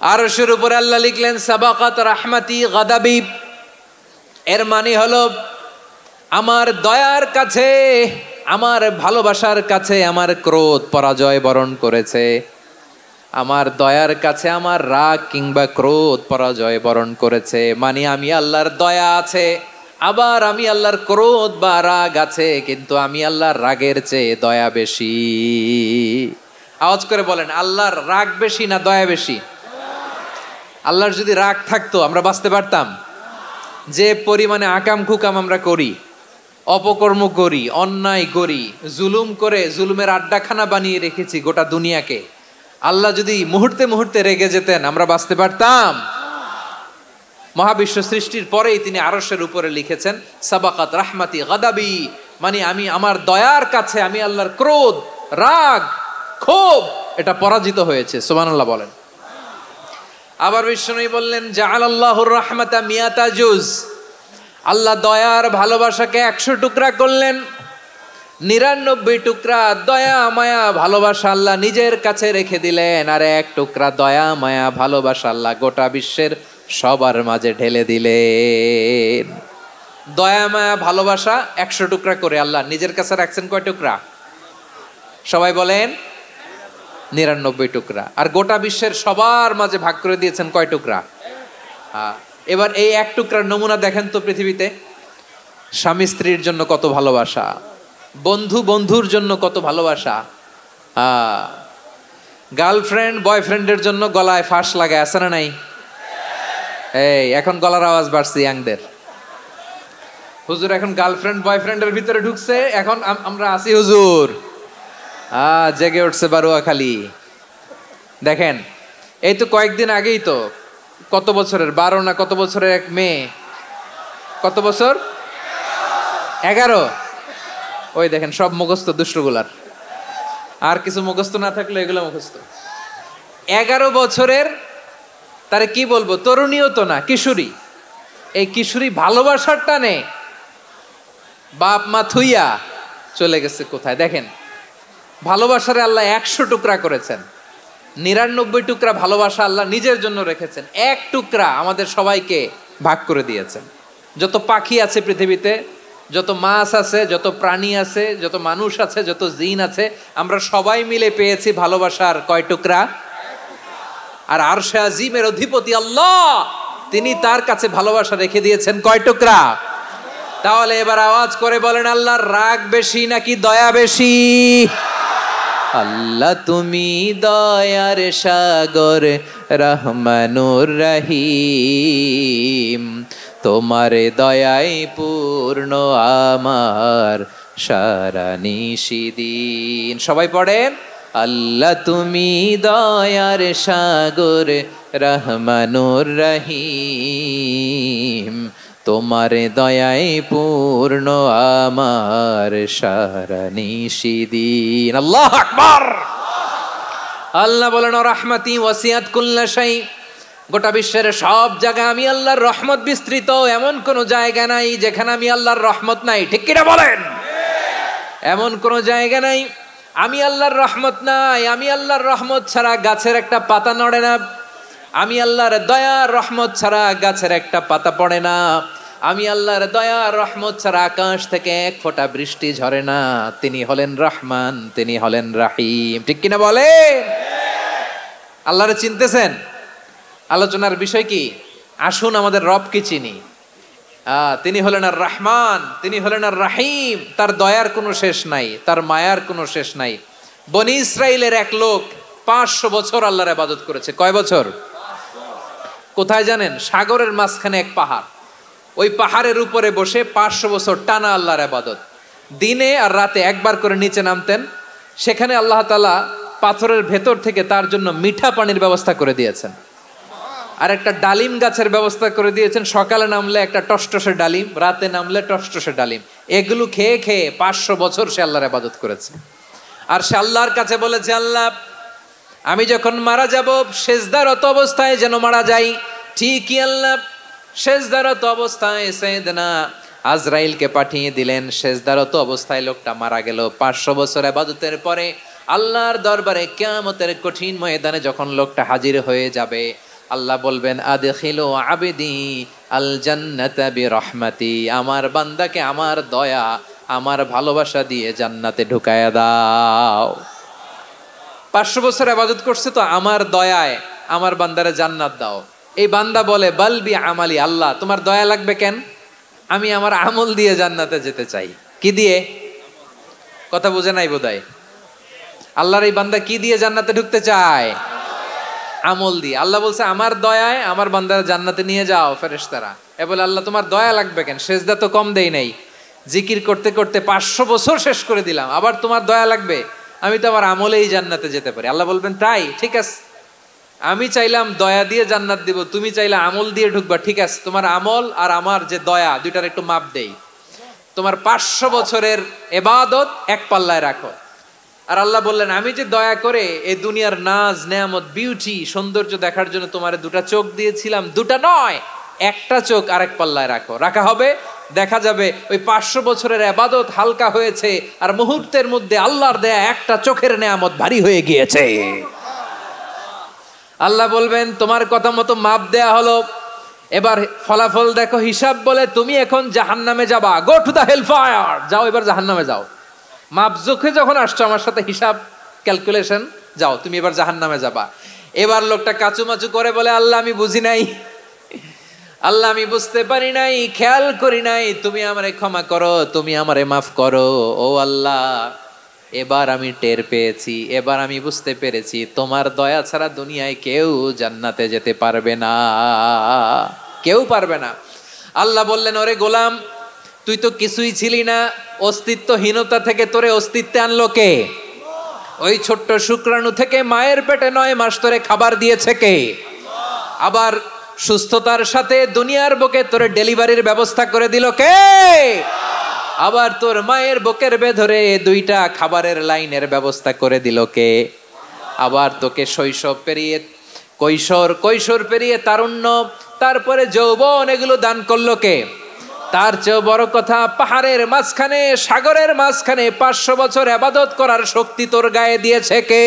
আরশের উপরে আল্লাহ লিখলেন সাবাকাত রাহমাতি গাদাবি। এর মানে হলো আমার দয়ার কাছে, আমার ভালোবাসার কাছে আমার ক্রোধ পরাজয় বরণ করেছে। আমার দয়ার কাছে আমার রাগ কিংবা ক্রোধ পরাজয় বরণ করেছে। মানে আমি আল্লাহর দয়া আছে, আবার আমি আল্লাহর ক্রোধ বা রাগ আছে, কিন্তু আমি আল্লাহর রাগের চেয়ে দয়া বেশি। আওয়াজ করে বলেন, আল্লাহর রাগ বেশি না দয়া বেশি? আল্লাহর যদি রাগ থাকতো আমরা বাঁচতে পারতাম? যে পরিমাণে আকাম খুকাম আমরা করি, অপকর্ম করি, অন্যায় করি, জুলুম করে জুলুমের আড্ডাখানা বানিয়ে রেখেছি গোটা দুনিয়াকে, আল্লাহ যদি মুহূর্তে মুহূর্তে রেগে যেতেন আমরা বাঁচতে পারতাম? মহাবিশ্ব সৃষ্টির পরেই তিনি আরশের উপরে লিখেছেন সাবাকাত রাহমাতি গাদাবি, মানে আমি আমার দয়ার কাছে আমি আল্লাহর ক্রোধ, রাগ, ক্ষোভ এটা পরাজিত হয়েছে। সুবহানাল্লাহ বলেন। আবার বিষ্ণু বললেন জাআলাল্লাহুর রাহমাতা মিয়াতা জুজ, আল্লাহ দয়ার ভালোবাসাকে 100 টুকরা করলেন। 99 টুকরা দয়া মায়া ভালোবাসা আল্লাহ নিজের কাছে রেখে দিলেন, আর 1 টুকরা দয়া মায়া ভালোবাসা আল্লাহ গোটা বিশ্বের সবার মাঝে ঢেলে দিলেন। দয়া মায়া ভালোবাসা 100 টুকরা করে আল্লাহ নিজের কাছে রাখছেন কয় টুকরা? সবাই বলেন 99 টুকরা। আর গোটা বিশ্বের সবার মাঝে ভাগ করে দিয়েছেন কয় টুকরা? এবার এই 1 টুকরার নমুনা দেখেন তো পৃথিবীতে। স্বামী স্ত্রীর জন্য কত ভালোবাসা, বন্ধু বন্ধুর জন্য কত ভালোবাসা, গার্লফ্রেন্ড বয়ফ্রেন্ডের জন্য গলায় ফাঁস লাগায়, আছে না নাই? এই এখন গলার আওয়াজ বাড়ছে ইয়াংদের। হুজুর এখন গার্লফ্রেন্ড বয়ফ্রেন্ডের ভিতরে ঢুকছে, এখন আমরা আছি হুজুর। জেগে উঠছে বারুয়া খালি। দেখেন এই তো কয়েকদিন আগেই তো কত বছরের 12 না কত বছরের এক মেয়ে, কত বছর? 11। ওই দেখেন সব মুখস্থ দুষ্টগুলার, আর কিছু মুখস্থ না থাকলে এগুলো মুখস্থ। 11 বছরের, তারে কি বলবো, তরুণীও তো না, কিশোরী। এই কিশোরী ভালোবাসার টানে বাপ মা থুইয়া চলে গেছে কোথায়? দেখেন ভালোবাসারে আল্লাহ 100 টুকরা করেছেন, 99 টুকরা ভালোবাসা আল্লাহ নিজের জন্য রেখেছেন, 1 টুকরা আমাদের সবাইকে ভাগ করে দিয়েছেন। যত পাখি আছে পৃথিবীতে, যত মাছ আছে, যত প্রাণী আছে, যত মানুষ আছে, যত জিন আছে, আমরা সবাই মিলে পেয়েছি ভালোবাসার কয় টুকরা? আর আরশে আজিমের অধিপতি আল্লাহ, তিনি তার কাছে ভালোবাসা রেখে দিয়েছেন কয় টুকরা? তাহলে এবার আওয়াজ করে বলেন, আল্লাহর রাগ বেশি নাকি দয়া বেশি? আল্লাহ তুমি দয়ার সাগর রহমানুর রহিম, তোমার দয়ায় পূর্ণ আমার সারা নিশিদিন। সবাই পড়েন, আল্লাহ তুমি দয়ার সাগর রহমানুর রহিম, তোমার দয়ায় পূর্ণ আমার সারা নিশিদিন। আল্লাহু আকবার। আল্লাহ বলেন রাহমাতি ওয়াসিআত কুল্লা শাই, গোটা বিশ্বের সব জায়গায় আমি আল্লাহর রহমত বিস্তৃত, এমন কোন জায়গা নাই যেখানে আমি আল্লাহর রহমত নাই। ঠিক কিনা বলেন? এমন কোন জায়গা নাই আমি আল্লাহর রহমত নাই। আমি আল্লাহর রহমত ছাড়া গাছের একটা পাতা নড়ে না, আমি আল্লাহর দয়া রহমত ছাড়া গাছের একটা পাতা পড়ে না, আমি আল্লাহর দয়া রহমত ছাড়া আকাশ থেকে 1 ফোঁটা বৃষ্টি ঝরে না। তিনি হলেন রহমান, তিনি হলেন রাহিম। ঠিক কিনা বলে? আল্লাহরে চিনতেছেন? আলোচনার বিষয় কি? আসুন আমাদের রবকে চিনি। তিনি হলেন আর রহমান, তিনি হলেন আর রাহিম। তার দয়ার কোনো শেষ নাই, তার মায়ার কোনো শেষ নাই। বনি ইসরাইলের এক লোক 500 বছর আল্লাহর ইবাদত করেছে। কয় বছর? কোথায় জানেন? সাগরের মাঝখানে এক পাহাড়, ওই পাহাড়ের উপরে বসে 500 বছর টানা আল্লাহর ইবাদত। দিনে আর রাতে একবার করে নিচে নামতেন। সেখানে আল্লাহ তাআলা পাথরের ভেতর থেকে তার জন্য মিঠা পানির ব্যবস্থা করে দিয়েছেন, আর একটা ডালিম গাছের ব্যবস্থা করে দিয়েছেন। সকালে নামলে একটা টসটসে ডালিম, রাতে নামলে টসটসে ডালিম। এগুলো খেয়ে খেয়ে 500 বছর সে আল্লাহর ইবাদত করেছে। আর সে আল্লাহর কাছে বলেছে, আল্লাহ আমি যখন মারা যাব সেজদারত অবস্থায় যেন মারা যাই। ঠিকই আল্লাহ সেজদারত অবস্থায় সাইয়েদনা আজরাইলকে পাঠিয়ে দিলেন। সেজদারত অবস্থায় লোকটা মারা গেল। 500 বছর ইবাদতের পরে আল্লাহর দরবারে কিয়ামতের কঠিন ময়দানে যখন লোকটা হাজির হয়ে যাবে, আল্লাহ বলবেন আদখিলু আবদি আল জান্নাতা বিরহমাতি, আমার বান্দাকে আমার দয়া আমার ভালোবাসা দিয়ে জান্নাতে ঢুকায়া দাও। 500 বছর ইবাদত করছে, তো আমার দয়ায় আমার বান্দারে জান্নাত দাও। এই বান্দা বলে বালবি আমালি, আল্লাহ তোমার দয়া লাগবে কেন, আমি আমার আমল দিয়ে জান্নাতে যেতে চাই। কি দিয়ে? কথা বুঝে নাই বোধহয়। আল্লাহর এই বান্দা কি দিয়ে জান্নাতে ঢুকতে চায়? আমল দিয়ে। আল্লাহ বলছে আমার দয়ায় আমার বান্দারা জান্নাতে নিয়ে যাও ফেরেশতারা। এ বলে আল্লাহ তোমার দয়া লাগবে কেন, সেজদা তো কম দেই নাই, জিকির করতে করতে 500 বছর শেষ করে দিলাম, আবার তোমার দয়া লাগবে? আমি তো আমার আমলেই জান্নাতে যেতে পারি। আল্লাহ বলবেন তাই, ঠিক আছে, আমি চাইলাম দয়া দিয়ে জান্নাত দিব, তুমি চাইলে আমল দিয়ে ঢুকবা, ঠিক আছে, তোমার আমল আর আমার যে দয়া দুইটার একটু মাপ দেই। তোমার 500 বছরের ইবাদত এক পাল্লায় রাখো। আর আল্লাহ বললেন আমি যে দয়া করে এই দুনিয়ার নাজ নেয়ামত বিউটি সৌন্দর্য দেখার জন্য তোমার দুটা চোখ দিয়েছিলাম, দুটা নয় একটা চোখ আরেক পাল্লায় রাখো। রাখা হবে, দেখা যাবে ওই 500 বছরের ইবাদত হালকা হয়েছে আর মুহূর্তের মধ্যে আল্লাহর দেয়া একটা চোখের নেয়ামত ভারী হয়ে গিয়েছে। আল্লাহ বলবেন তোমার কথা মতো মাপ দেয়া হলো, এবার ফলাফল দেখো, হিসাব বলে তুমি এখন জাহান্নামে যাবা, go to the hell fire, যাও এবার জাহান্নামে যাও। মাপ জোখে যখন আসছো আমার সাথে হিসাব ক্যালকুলেশন, যাও তুমি এবার জাহান্নামে যাবা। এবার লোকটা কাচুমাচু করে বলে আল্লাহ আমি বুঝি নাই, আল্লাহ আমি বুঝতে পারি নাই, খেয়াল করি নাই, তুমি আমারে ক্ষমা করো, তুমি আমারে মাফ করো। ও আল্লাহ এবার আমি টের পেয়েছি, এবার আমি বুঝতে পেরেছি তোমার দয়া ছাড়া দুনিয়ায় কেউ জান্নাতে যেতে পারবে না, কেউ পারবে না। আল্লাহ বললেন ওরে গোলাম তুই তো কিছুই ছিলি না, অস্তিত্বহীনতা থেকে তোরে অস্তিত্বে আনলো কে? ওই ছোট্ট শুক্রাণু থেকে মায়ের পেটে 9 মাস তোরে খাবার দিয়েছে কে? আবার সুস্থতার সাথে দুনিয়ার বুকে তোরে ডেলিভারির ব্যবস্থা করে দিল কে? আবার তোর মায়ের বুকের ভেতরে 2টা খাবারের লাইনের ব্যবস্থা করে দিল কে? আবার তোকে শৈশব পেরিয়ে কৈশোর পেরিয়ে তারুণ্য, তারপরে যৌবন, এগুলো দান করলো কে? তার চেয়ে বড় কথা, পাহাড়ের মাঝখানে সাগরের মাঝখানে 500 বছর ইবাদত করার শক্তি তোর গায়ে দিয়েছে কে?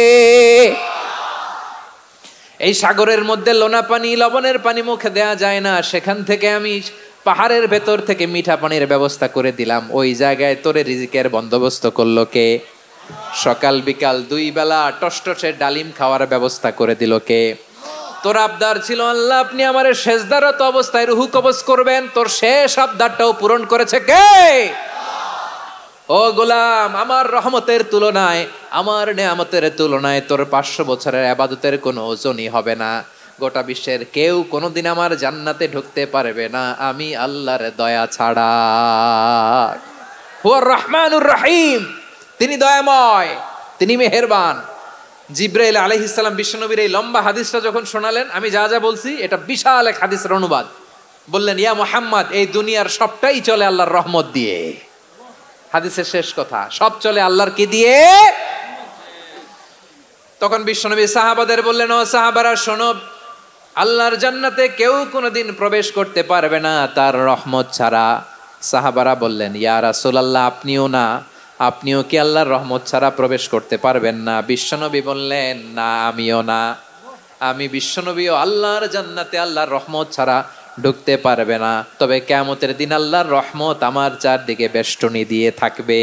এই সাগরের মধ্যে লোনা পানি লবণের পানি মুখে দেয়া যায় না, সেখান থেকে আমি পাহাড়ের ভেতর থেকে মিঠা পানির ব্যবস্থা করে দিলাম, ওই জায়গায় তোরে রিজিকের বন্দোবস্ত করলো কে? সকাল বিকাল 2 বেলা টসটসে ডালিম খাওয়ার ব্যবস্থা করে দিল কে? তোর আবদার ছিল আল্লাহ আপনি আমারে সেজদারত অবস্থায় রুহু কবজ করবেন, তোর শেষ আবদারটাও পূরণ করেছে কে? ও গোলাম আমার রহমতের তুলনায়, আমার নেয়ামতের তুলনায় তোর 500 বছরের ইবাদতের কোনো ওজনই হবে না। গোটা বিশ্বের কেউ কোনোদিন আমার জান্নাতে ঢুকতে পারবে না আমি আল্লাহর দয়া ছাড়া। হুয়ার রহমানুর রহিম, তিনি দয়াময়, তিনি মেহেরবান। জিব্রাইল আলাইহিস সালাম বিশ্বনবীর এই লম্বা হাদিসটা যখন শোনালেন, আমি যা যা বলছি এটা বিশাল এক হাদিসের অনুবাদ, বললেন ইয়া মুহাম্মদ এই দুনিয়ার সবটাই চলে আল্লাহর রহমত দিয়ে। হাদিসের শেষ কথা, সব চলে আল্লাহর কি দিয়ে? তখন বিশ্বনবী সাহাবাদের বললেন ও সাহাবারা শোনো, আল্লাহর জান্নাতে কেউ কোনোদিন প্রবেশ করতে পারবে না তার রহমত ছাড়া। সাহাবারা বললেন ইয়া রাসূলুল্লাহ আপনিও না, আপনিও কি আল্লাহর রহমত ছাড়া প্রবেশ করতে পারবেন না? বিশ্বনবী বললেন না আমিও না, আমি বিশ্বনবীও আল্লাহর জান্নাতে আল্লাহর রহমত ছাড়া ঢুকতে পারবে না, তবে কিয়ামতের দিন আল্লাহর রহমত আমার চারদিকে বেষ্টনী দিয়ে থাকবে।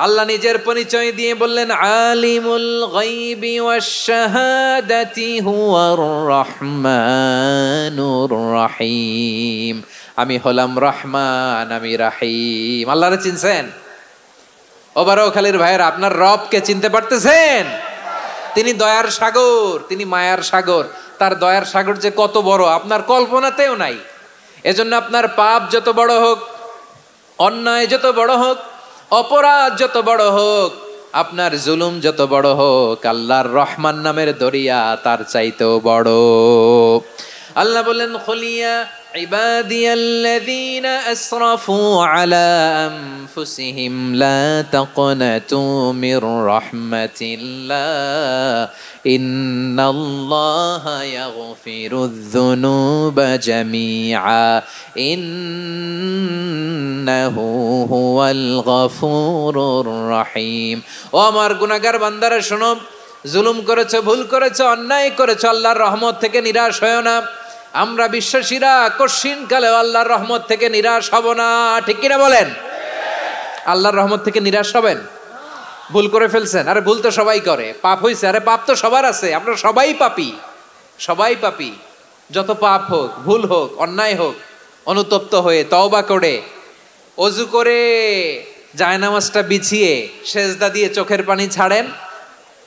আল্লাহ নিজের পরিচয় দিয়ে বললেন আলিমুল গায়বি ওয়াশ শাহাদাতি হুয়ার রহমানুর রহিম, আমি হলাম রহমান, আমি রাহিম। আল্লাহরে চিনছেন? ওবারখালীর ভাইয়েরা আপনার রবকে চিনতে পারতেছেন? তিনি দয়ার সাগর, তিনি মায়ার সাগর। তার দয়ার সাগর যে কত বড় আপনার কল্পনাতেও নাই। এজন্য আপনার পাপ যত বড় হোক, অন্যায় যত বড় হোক, অপরাধ যত বড় হোক, আপনার জুলুম যত বড় হোক, আল্লাহর রহমান নামের দরিয়া তার চাইতেও বড়। আল্লাহ বললেন খুলিয়া ইবাদিয়াল্লাযীনা আসরাফু আলা আনফুসিহিম লা তাকনাতু মির রাহমাতিল্লাহ ইন্নাল্লাহা ইয়াগফিরুয যুনুবা জামিআ ইন্নাহু হুয়াল গফুরুর রহিম। ও আমার গুনাহগার বান্দারা শোনো, জুলুম করেছো, ভুল করেছো, অন্যায় করেছো, আল্লাহর রহমত থেকে নিরাশ হয়ো না। আমরা বিশ্বাসীরা কঠিনকালে আল্লাহর রহমত থেকে নিরাশ হব না, ঠিক কিনা বলেন? আল্লাহর রহমত থেকে নিরাশ হবেন? ভুল করে ফেলছেন, আরে ভুল তো সবাই করে। পাপ হয়েছে, আরে পাপ তো সবার আছে, আমরা সবাই পাপী, সবাই পাপী। যত পাপ হোক, ভুল হোক, অন্যায় হোক, অনুতপ্ত হয়ে তওবা করে অজু করে জায়নামাজটা বিছিয়ে সেজদা দিয়ে চোখের পানি ছাড়েন।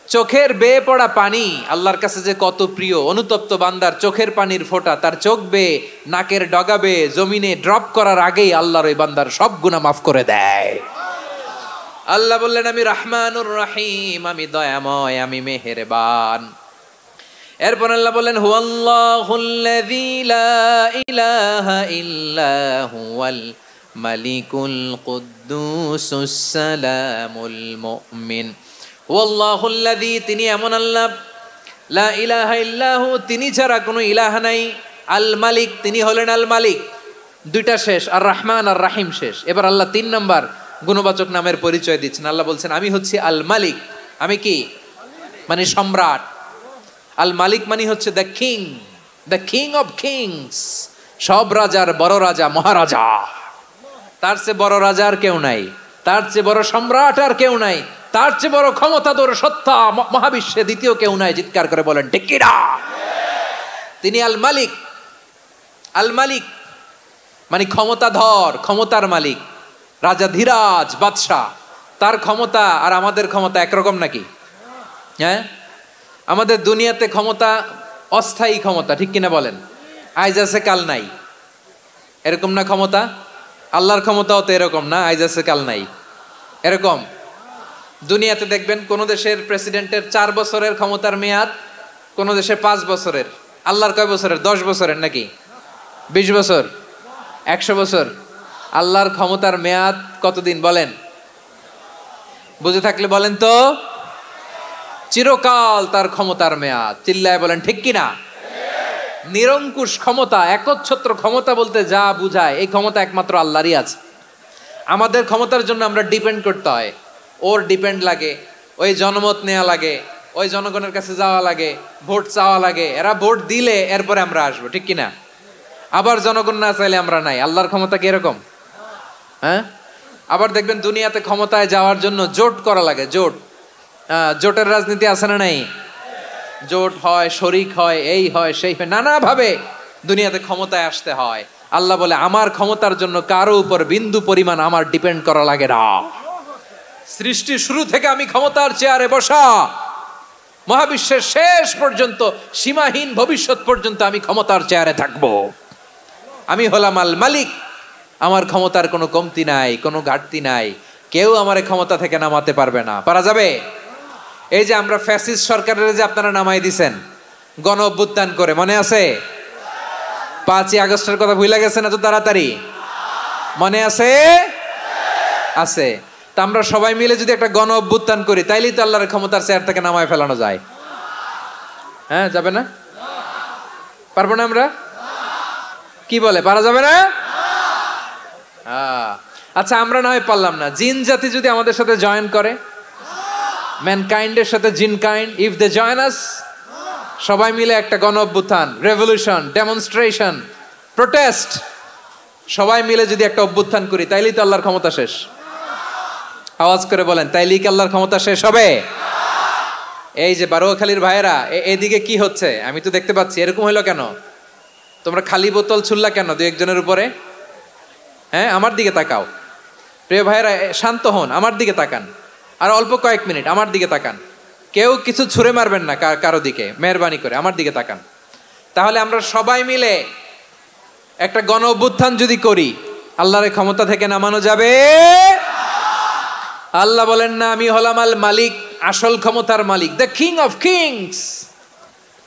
চোখের বেয়ে পড়া পানি আল্লাহর কাছে যে কত প্রিয়। অনুতপ্ত বান্দার চোখের পানির ফোঁটা তার চোখ বেয়ে নাকের ডগা বেয়ে জমিনে ড্রপ করার আগেই আল্লাহর ওই বান্দার সব গুনাহ মাফ করে দেয়। আল্লাহ বললেন আমি রহমানুর রহিম, আমি দয়াময়, আমি মেহেরবান। এরপর আল্লাহ বললেন হুয়াল্লাহুল্লাযী লা ইলাহা ইল্লা হুয়াল মালিকুল কুদ্দুসুস সালামুল মুমিন। হুয়াল্লাহুল্লাযী, তিনি এমন আল্লাহ, লা ইলাহা ইল্লাহু, তিনি ছাড়া কোনো ইলাহ নাই, আল মালিক, তিনি হলেন আল মালিক। দুইটা শেষ, আর রহমান আর রাহিম শেষ। এবার আল্লাহ 3 নম্বর গুণবাচক নামের পরিচয় দিচ্ছেন। আল্লাহ বলছেন আমি হচ্ছি আল মালিক। আমি কি? মানে সম্রাট। আল মালিক মানে হচ্ছে the king, the king of kings, সব রাজার বড় রাজা, মহারাজা। তার চেয়ে বড় রাজা আর কেউ নাই, তার চেয়ে বড় সম্রাট আর কেউ নাই, তার চেয়ে বড় ক্ষমতাধর সত্তা মহাবিশ্বে দ্বিতীয় কেউ নাই। চিৎকার করে বলেন ঠিক কিনা? তিনি আল মালিক। আল মালিক মানে ক্ষমতাধর, ক্ষমতার মালিক, রাজা ধীরাজ বাদশাহ। তার ক্ষমতা আর আমাদের ক্ষমতা একরকম নাকি? হ্যাঁ, আমাদের দুনিয়াতে ক্ষমতা অস্থায়ী ক্ষমতা, ঠিক কিনা বলেন? আইজ আছে কাল নাই, এরকম না ক্ষমতা? আল্লাহর ক্ষমতাও তো এরকম না, আইজ আছে কাল নাই এরকম। দুনিয়াতে দেখবেন কোন দেশের প্রেসিডেন্টের 4 বছরের ক্ষমতার মেয়াদ, কোন দেশে 5 বছরের। আল্লাহর কয় বছরের? 10 বছরের নাকি 20 বছর, 100 বছর? আল্লাহর ক্ষমতার মেয়াদ কতদিন বলেন? বুঝে থাকলে বলেন তো। চিরকাল তার ক্ষমতার মেয়াদ। চিল্লায় বলেন ঠিক কিনা? নিরঙ্কুশ ক্ষমতা, একচ্ছত্র ক্ষমতা বলতে যা বুঝায়, এই ক্ষমতা একমাত্র আল্লাহরই আছে। আমাদের ক্ষমতার জন্য আমরা ডিপেন্ড করতে হয়, ওর ডিপেন্ড লাগে, ওই জনমত নেওয়া লাগে, ওই জনগণের কাছে যাওয়া লাগে, ভোট চাওয়া লাগে, এরা ভোট দিলে এরপরে আমরা আসবো, ঠিক কিনা? আবার জনগণ না চাইলে আমরা নাই। আল্লাহর ক্ষমতা কি এরকম? হ্যাঁ, আবার দেখবেন দুনিয়াতে ক্ষমতায় যাওয়ার জন্য জোট করা লাগে। জোট, জোটের রাজনীতি আছে না নাই? জোট হয়, শরিক হয়, এই হয় সেই হয়, নানাভাবে দুনিয়াতে ক্ষমতায় আসতে হয়। আল্লাহ বলে আমার ক্ষমতার জন্য কারো উপর বিন্দু পরিমাণ আমার ডিপেন্ড করা লাগে না। সৃষ্টির শুরু থেকে আমি ক্ষমতার চেয়ারে বসা, মহাবিশ্বের শেষ পর্যন্ত, সীমাহীন ভবিষ্যৎ পর্যন্ত আমি ক্ষমতার চেয়ারে থাকবো। আমি হলাম আল মালিক। আমার ক্ষমতার কোনো কমতি নাই, কোনো ঘাটতি নাই। কেউ আমার ক্ষমতা থেকে নামাতে পারবে না। পারা যাবে? এই যে আমরা ফ্যাসিস্ট সরকারের যে আপনারা নামাই দিছেন গণ অভ্যুত্থান করে, মনে আছে? 5ই আগস্টের কথা ভুলে গেছেন এত তাড়াতাড়ি? মনে আছে? আছে। তা আমরা সবাই মিলে যদি একটা গণ অভ্যুত্থান করি, তাইলেই তো আল্লাহর ক্ষমতার চেয়ার থেকে নামায় ফেলানো যায়। হ্যাঁ, যাবে না? পারবো না আমরা? কি বলে, পারা যাবে না? আচ্ছা, আমরা না হয় পারলাম না, জিন জাতি যদি আমাদের সাথে জয়েন করে, ম্যানকাইন্ডের সাথে জিনকাইন্ড, ইফ দে জয়েন আস, সবাই মিলে একটা গণ অভ্যুত্থান, রেভলিউশন, ডেমনস্ট্রেশন, প্রোটেস্ট, সবাই মিলে যদি একটা অভ্যুত্থান করি, তাইলেই তো আল্লাহর ক্ষমতা শেষ। আওয়াজ করে বলেন, তাইলেই কি আল্লাহর ক্ষমতা শেষ হবে? এই যে বারোয়াখালীর ভাইয়েরা, এদিকে কি হচ্ছে আমি তো দেখতে পাচ্ছি। এরকম হইলো কেন? তোমরা খালি বোতল ছুড়লা কেন 2-1 জনের উপরে? হ্যাঁ, আমার দিকে তাকাও। প্রিয় ভাইয়েরা, শান্ত হন, আমার দিকে তাকান, আর অল্প কয়েক মিনিট আমার দিকে তাকান। কেউ কিছু ছুঁড়ে মারবেন না কারো দিকে, মেহরবানি করে আমার দিকে তাকান। তাহলে আমরা সবাই মিলে একটা গণ অভ্যুত্থান যদি করি, আল্লাহর ক্ষমতা থেকে নামানো যাবে? আল্লাহ বলেন না, আমি হলাম আল মালিক, আসল ক্ষমতার মালিক, the king of kings,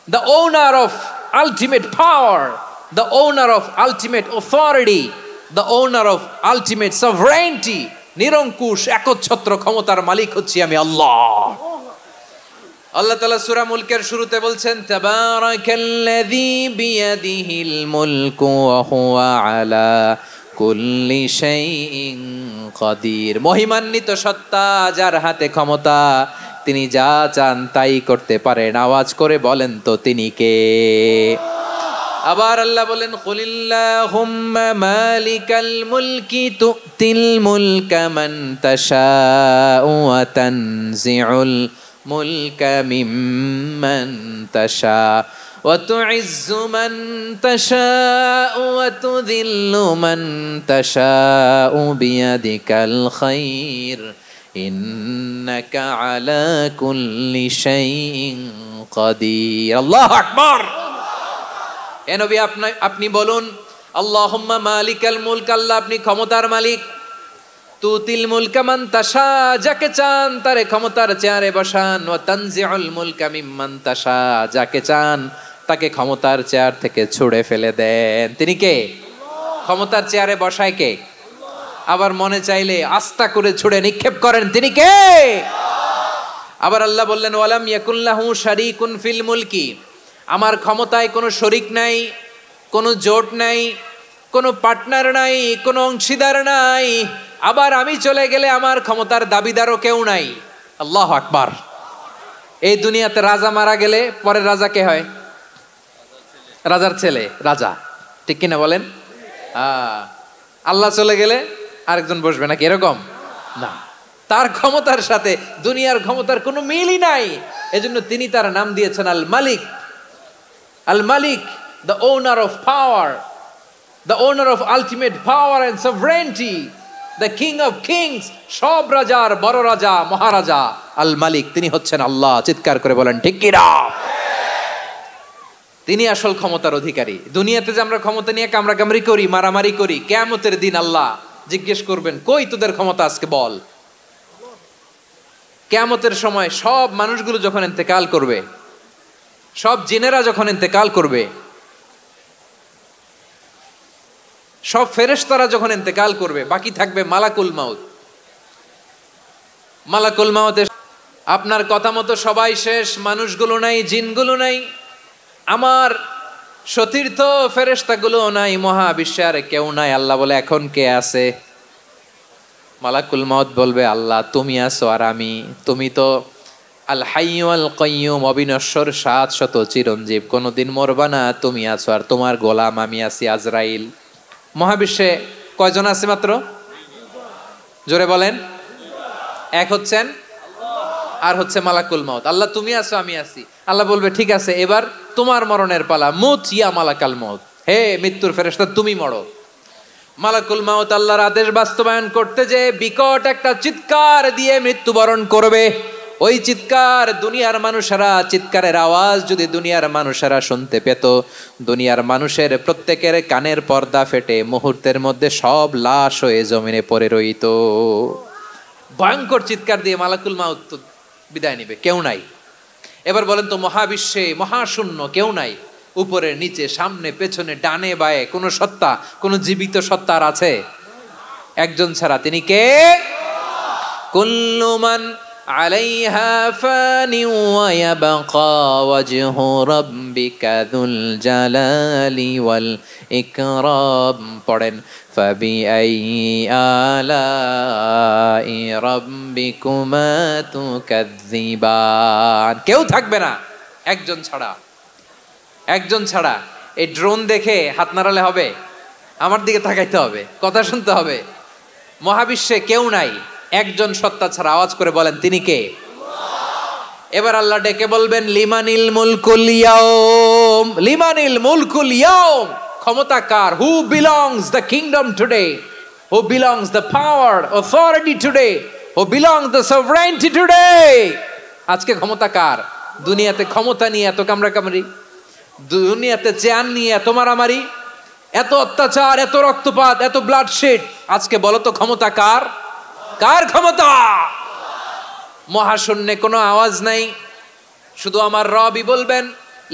the owner of ultimate power, the owner of ultimate authority, the owner of ultimate sovereignty. নিরঙ্কুশ একচ্ছত্র ক্ষমতার মালিক হচ্ছি আমি আল্লাহ। আল্লাহ তাআলা সূরা মুলকের শুরুতে বলছেন, তাবারাকাল্লাযী বিয়াদিহিল মুলকু ওয়া হুয়া আলা কুল্লি শাইইন কাদির। মহিমান্বিত সত্তা, যার হাতে ক্ষমতা, তিনি যা চান তাই করতে পারেন। আওয়াজ করে বলেন তো তিনি কে? আবার আল্লাহ বলেন কুলিল্লাহুম্মা মালিকাল মুলকি তুতিল মুলকা মান তাশাউ ওয়া তানজিউল মুলকা মিম্মান তাশা ওয়া তুইজ্জু মান তাশাউ ওয়া তুযিল্লু মান তাশাউ বিয়াদিকাল খায়র ইন্নাকা আলা কুল্লি শাইইন কাদির। আল্লাহু আকবার। এ নবী আপনি বলুন আল্লাহুম্মা মালিকাল মুলক, আল্লাহ আপনি ক্ষমতার মালিক। তুতিল মুলকা মান তাশা, যাকে চান তারে ক্ষমতার চেয়ারে বসান। ওয়া তানজিউল মুলকা মিম্মান তাশা, যাকে চান তাকে ক্ষমতার চেয়ার থেকে ছুঁড়ে ফেলে দেন। তিনি কে? ক্ষমতার চেয়ারে বসায় কে? আবার মনে চাইলে আস্তা করে ছুঁড়ে নিক্ষেপ করেন, তিনি কে? আবার আল্লাহ বললেন ওয়ালাম ইয়াকুল্লাহু শারীকুন ফিল মুলকি, আমার ক্ষমতায় কোনো শরিক নাই, কোনো জোট নাই, কোনো পার্টনার নাই, কোনো অংশীদার নাই। আবার আমি চলে গেলে আমার ক্ষমতার দাবিদারও কেউ নাই। আল্লাহু আকবার। এই দুনিয়াতে রাজা মারা গেলে পরের রাজা কে হয়? রাজার ছেলে রাজা, ঠিক কিনা বলেন? আল্লাহ চলে গেলে আরেকজন বসবে নাকি এরকম না, তার ক্ষমতার সাথে দুনিয়ার ক্ষমতার কোনো মিলই নাই। এজন্য তিনি তার নাম দিয়েছেন আল মালিক। আল মালিক, the owner of power, the owner of ultimate power and sovereignty, the king of kings, সব রাজার বড় রাজা, মহারাজা আল মালিক, তিনি হচ্ছেন আল্লাহ। চিৎকার করে বলেন ঠিক কি না? তিনি আসল ক্ষমতার অধিকারী। দুনিয়াতে যে আমরা ক্ষমতা নিয়ে কামড়াকামড়ি করি, মারামারি করি, কিয়ামতের দিন আল্লাহ জিজ্ঞেস করবেন কই তোদের ক্ষমতা আজকে বল। কিয়ামতের সময় সব মানুষগুলো যখন ইন্তেকাল করবে, সব জিনেরা যখন ইন্তেকাল করবে, সব ফেরেশতারা যখন ইন্তেকাল করবে, বাকি থাকবে মালাকুল মাউত। মালাকুল মাউত আপনার কথা মতো সবাই শেষ, মানুষগুলো নাই, জিনগুলো নাই, আমার সতীর্থ ফেরেশতাগুলো নাই, মহাবিশ্বে আর কেউ নাই। আল্লাহ বলে এখন কে আছে? মালাকুল মাউত বলবে আল্লাহ তুমি আছো আর আমি। তুমি তো আল হাইয়্যু আল কাইয়্যুম, অবিনশ্বর, শাশ্বত, চিরঞ্জীব, কোনোদিন মরবা না, তুমি আছো আর তোমার গোলাম আমি আছি আজরাইল। মহাবিশ্বে কয়জন আছে মাত্র? জোরে বলেন। এক হচ্ছেন আর হচ্ছে মালাকুল মাউত। আল্লাহ তুমি আছো আমি আছি। আল্লাহ বলবে ঠিক আছে এবার তোমার মরণের পালা, মুত ইয়া মালাকাল মাউত, হে মৃত্যুর ফেরেশতা তুমি মরো। মালাকুল মাউত আল্লাহর আদেশ বাস্তবায়ন করতে যে বিকট একটা চিৎকার দিয়ে মৃত্যুবরণ করবে। ওই চিৎকার দুনিয়ার মানুষেরা, চিৎকারের আওয়াজ যদি দুনিয়ার মানুষেরা শুনতে পেত, দুনিয়ার মানুষের প্রত্যেকের কানের পর্দা ফেটে মুহূর্তের মধ্যে সব লাশ হয়ে জমিনে পড়ে রইত। ভয়ঙ্কর চিৎকার দিয়ে মালাকুল মাউত বিদায় নিবে, কেউ নাই। এবার বলেন তো মহাবিশ্বে মহাশূন্য, কেউ নাই, উপরে নিচে সামনে পেছনে ডানে বায়ে কোন সত্তা, কোন জীবিত সত্তা আর আছে? একজন ছাড়া, তিনি কে? কুল্লু মান আলাইহা ফানি ওয়া ইয়াবকা ওয়াজহু রাব্বিকা যুল জালালি ওয়াল ইকরাম। পড়েন ফাবিআইয়ি আলাই রাব্বিকুমা তুকাযযিবান। কেউ থাকবে না একজন ছাড়া, একজন ছাড়া। এই ড্রোন দেখে হাত নাড়ালে হবে? আমার দিকে তাকাইতে হবে, কথা শুনতে হবে। মহাবিশ্বে কেউ নাই, একজন সত্তা ছাড়া। আওয়াজ করে বলেন তিনি কে? এবার আল্লাহ ডেকে বলবেন লিমানিল মুলকুল ইয়াউম, লিমানিল মুলকুল ইয়াউম, ক্ষমতা কার? Who belongs the kingdom today, who belongs the power authority today, who belongs the sovereignty today. আজকে ক্ষমতা কার? দুনিয়াতে ক্ষমতা নিয়ে এত কামড়াকামড়ি, দুনিয়াতে চেয়ার নিয়ে এত মারামারি, এত অত্যাচার, এত রক্তপাত, এত ব্লাডশেড, আজকে বলো তো ক্ষমতা কার? কার ক্ষমতা? মহাশূন্যে কোনো আওয়াজ নাই, শুধু আমার রবই বলবেন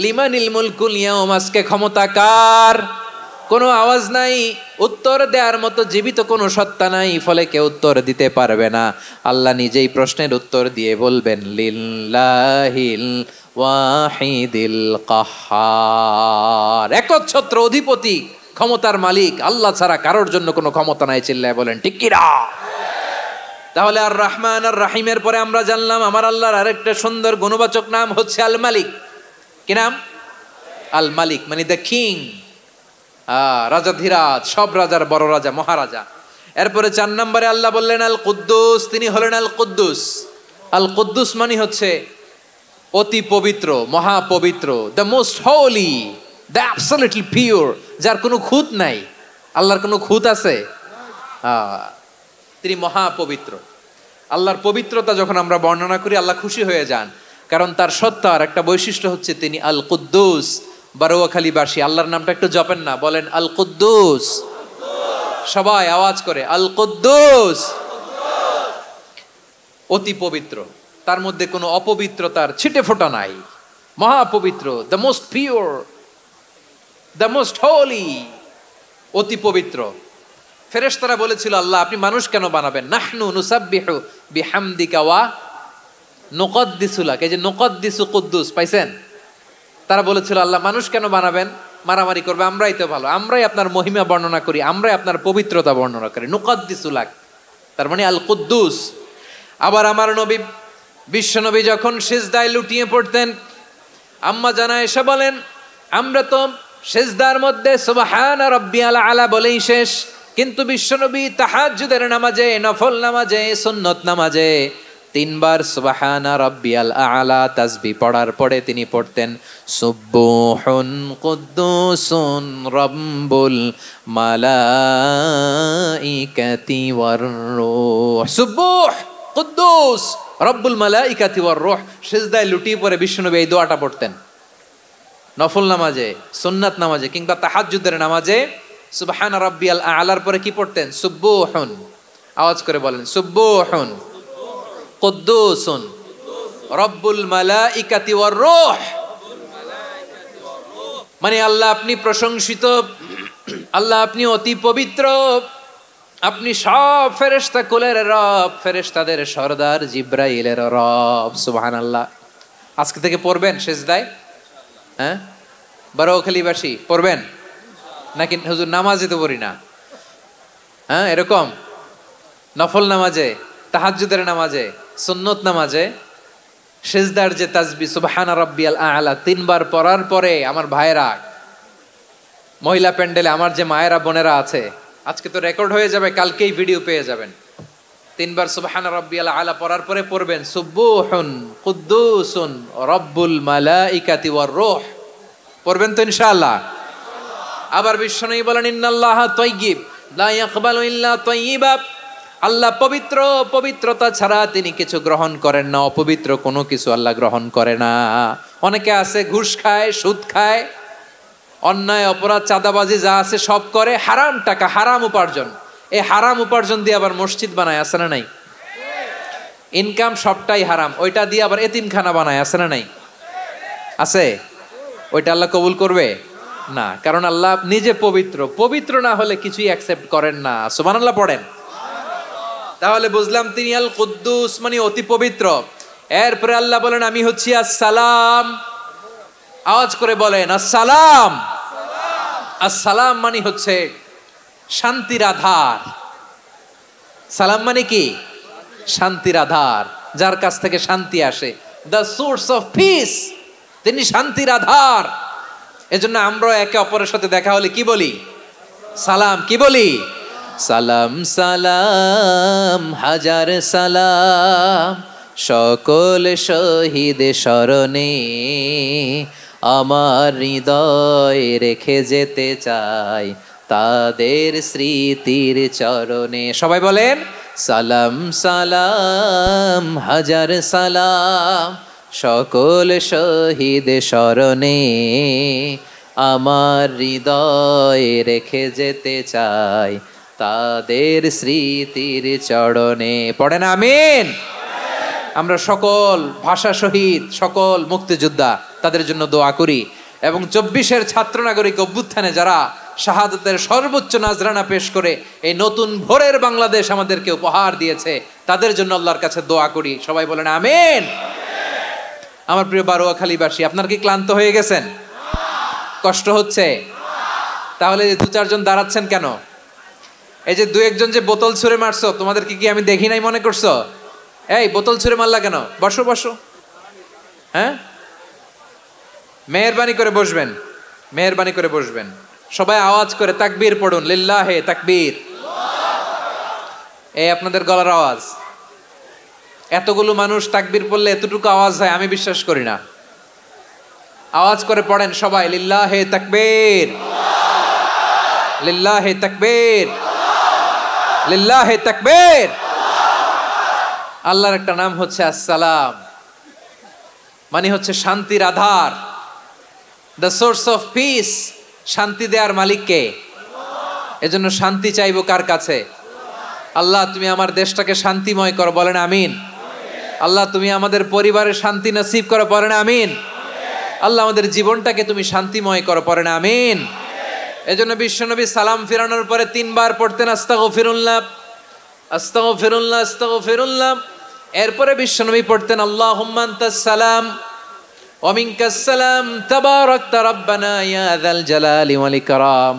লিমানিল মুলকুল ইয়াউম, আজকে ক্ষমতা কার? কোনো আওয়াজ নাই, উত্তর দেওয়ার মতো জীবিত কোনো সত্তা নাই, ফলে কেউ উত্তর দিতে পারবে না। আল্লাহ নিজেই প্রশ্নের উত্তর দিয়ে বলবেন লিল্লাহিল ওয়াহিদিল কাহ্হার, একচ্ছত্র অধিপতি, ক্ষমতার মালিক আল্লাহ ছাড়া কারোর জন্য কোনো ক্ষমতা নাই। চিল্লায় বলেন ঠিক কি না? তাহলে আর রহমান আর রাহিমের পরে আমরা জানলাম আমার আল্লাহর আরেকটা সুন্দর গুণবাচক নাম হচ্ছে আল মালিক। কি নাম? আল মালিক, মানে দ্য কিং, রাজাধিরাজ, সব রাজার বড় রাজা, মহারাজা। এরপরে 4 নম্বরে আল্লাহ বললেন আল কুদ্দুস, তিনি হলেন আল কুদ্দুস। আল কুদ্দুস মানে হচ্ছে অতি পবিত্র, মহাপবিত্র, the most holy, the absolutely pure, যার কোনো খুঁত নাই। আল্লাহর কোনো খুঁত আছে? তিনি মহাপবিত্র। আল্লাহর পবিত্রতা যখন আমরা বর্ণনা করি আল্লাহ খুশি হয়ে যান, কারণ তার সত্তার একটা বৈশিষ্ট্য হচ্ছে তিনি আল কুদ্দুস। বারোয়াখালীবাসী আল্লাহর নামটা একটু জপেন না, বলেন আল কুদ্দুস, সবাই আওয়াজ করে আল কুদ্দুস। অতি পবিত্র, তার মধ্যে কোনো অপবিত্রতার ছিটে ফোঁটা নাই, মহাপবিত্র, the most pure, the most holy, অতি পবিত্র। ফেরেশতারা বলেছিল আল্লাহ আপনি মানুষ কেন বানাবেন? নাহনু নুসাব্বিহু বিহামদিকা ওয়া নুকদ্দিসু লাক। এই যে নুকদ্দিসু কুদ্দুস পাইছেন? তারা বলেছিল আল্লাহ মানুষ কেন বানাবেন, মারামারি করবে, আমরাই তো ভালো, আমরাই আপনার মহিমা বর্ণনা করি, আমরাই আপনার পবিত্রতা বর্ণনা করি। নুকদ্দিসু লাক তার মানে আল কুদ্দুস। আবার আমার নবী, বিশ্ব নবী যখন সিজদায় লুটিয়ে পড়তেন, আম্মা জানা এসে বলেন আমরা তো সিজদার মধ্যে সুবহানা রাব্বিয়াল আলা বলেই শেষ, কিন্তু বিশ্বনবী তাহাজ্জুদের নামাজে, নফল নামাজে, সুন্নত নামাজে 3 বার সুবহানা রাব্বিয়াল আলা তাসবিহ পড়ার পরে তিনি পড়তেন সুবহুন কুদ্দুসুন রাব্বুল মালাইকাতি ওয়ার রূহ। সুবহ কুদ্দুস রব্বুল মালাইকাতি ওয়ার রূহ। সিজদায় লুটিয়ে পড়ে বিশ্বনবী এই দোয়াটা পড়তেন। নফল নামাজে, সুন্নাত নামাজে কিংবা তাহাজ্জুদের নামাজে সুবহানা রাব্বিয়াল আলার পরে কি পড়তেন? সুবহুন। আওয়াজ করে বলেন সুবহুন কুদ্দুসুন রব্বুল মালাইকাতি ওয়ার রূহ। মানে আল্লাহ আপনি প্রশংসিত, আল্লাহ আপনি অতি পবিত্র, আপনি সব ফেরেশতা কুলের রব, ফেরেশতাদের সরদার জিব্রাইলের রব। সুবহানাল্লাহ। আজকে থেকে পড়বেন সিজদায়? হ্যাঁ, বারোয়াখালীবাসী পড়বেন নাকি? হুজুর নামাজে তো পড়ি না। হ্যাঁ, এরকম নফল নামাজে, তাহাজ্জুদের নামাজে, সুন্নত নামাজে সিজদার যে তাসবিহ সুবহানা রাব্বিয়াল আলা 3 বার পড়ার পরে আমার ভাইরা, মহিলা প্যান্ডেলে আমার যে মায়েরা বোনেরা আছে, আজকে তো রেকর্ড হয়ে যাবে, কালকেই ভিডিও পেয়ে যাবেন। 3 বার সুবহানা রাব্বিয়াল আলা পড়ার পরে পড়বেন সুবহুন কুদ্দুসুন রব্বুল মালাইকাতি ওয়ার রূহ। পড়বেন তো ইনশাআল্লাহ? আবার বিশ্বনবী বলেন ইন্নাল্লাহা তাইয়্যিব লা ইয়াকবালু ইল্লা তাইয়্যিবা। আল্লাহ পবিত্র, পবিত্রতা ছাড়া তিনি কিছু গ্রহণ করেন না, অপবিত্র কোনো কিছু আল্লাহ গ্রহণ করে না। অনেকে আছে ঘুষ খায়, সুদ খায়, অন্যায় অপরাধ চাঁদাবাজি যা আছে সব করে, হারাম টাকা, হারাম উপার্জন। এই হারাম উপার্জন দিয়ে আবার মসজিদ বানায়, আছে না নাই? ইনকাম সবটাই হারাম, ওইটা দিয়ে আবার এতিমখানা বানায়, আছে না নাই? আছে। ওইটা আল্লাহ কবুল করবে না, কারণ আল্লাহ নিজে পবিত্র। পবিত্র না হলে কিছুই অ্যাকসেপ্ট করেন না। সুবহানাল্লাহ পড়েন। তাহলে বুঝলাম তিনি আল কুদ্দুস মানে অতি পবিত্র। এরপরে আল্লাহ বলেন আমি হচ্ছি আসসালাম। আওয়াজ করে বলেন আসসালাম। আসসালাম মানে হচ্ছে শান্তির আধার। সালাম মানে কি? শান্তির আধার, যার কাছ থেকে শান্তি আসে। দ্য সোর্স অফ পিস, তিনি শান্তির আধার। এজন্য আমরা একে অপরের সাথে দেখা হলে কি বলি? সালাম। কি বলি? সালাম সালাম হাজার সালাম সকল শহীদ স্মরণে আমার হৃদয় রেখে যেতে চাই তাদের স্মৃতির চরণে। সবাই বলেন সালাম সালাম হাজার সালাম সকল শহীদ স্মরণে আমার হৃদয় রেখে যেতে চাই তাদের স্মৃতির চরণে। পড়েন আমিন। আমরা সকল ভাষা শহীদ, সকল মুক্তিযোদ্ধা, তাদের জন্য দোয়া করি এবং 24-এর ছাত্র নাগরিক অভ্যুত্থানে যারা শাহাদাতের সর্বোচ্চ নাজরানা পেশ করে এই নতুন ভোরের বাংলাদেশ আমাদেরকে উপহার দিয়েছে, তাদের জন্য আল্লাহর কাছে দোয়া করি। সবাই বলেন আমিন। আমার প্রিয় বারোয়াখালীবাসী, আপনার কি ক্লান্ত হয়ে গেছেন? কষ্ট হচ্ছে? তাহলে 2-4 জন দাঁড়াচ্ছেন কেন? এই যে 2-1 জন যে বোতল ছুঁড়ে মারছো, তোমাদেরকে কি আমি দেখি নাই মনে করছো? এই বোতল ছুঁড়ে মারলা কেন? বসো বসো। হ্যাঁ, মেহেরবানি করে বসবেন, মেহেরবানি করে বসবেন। সবাই আওয়াজ করে তাকবীর পড়ুন, লিল্লাহে তাকবীর। এই আপনাদের গলার আওয়াজ। এতগুলো মানুষ তাকবীর পড়লে এতটুকু আওয়াজ হয় আমি বিশ্বাস করি না। আওয়াজ করে পড়েন সবাই, লিল্লাহে তাকবীর, লিল্লাহে তাকবীর, লিল্লাহে তাকবীর। আল্লাহর একটা নাম হচ্ছে আসসালাম, মানে হচ্ছে শান্তির আধার, দ্য সোর্স অফ পিস। শান্তি দেওয়ার মালিক কে? এজন্য শান্তি চাইবো কার কাছে? আল্লাহ তুমি আমার দেশটাকে শান্তিময় করো, বলেন আমিন। আল্লাহ তুমি আমাদের পরিবারে শান্তি নসিব করো, বলেন আমিন। আল্লাহ আমাদের জীবনটাকে তুমি শান্তিময় করো, পড়েন আমিন। এজন্য বিশ্বনবী সালাম ফিরানোর পরে 3 বার পড়তেন আস্তাগফিরুল্লাহ, আস্তাগফিরুল্লাহ, আস্তাগফিরুল্লাহ। এরপরে বিশ্বনবী পড়তেন আল্লাহুম্মা আনতাস সালাম ওয়া মিনকাস সালাম তাবারাকতা রাব্বানা ইয়া যাল জালালি ওয়াল ইকরাম।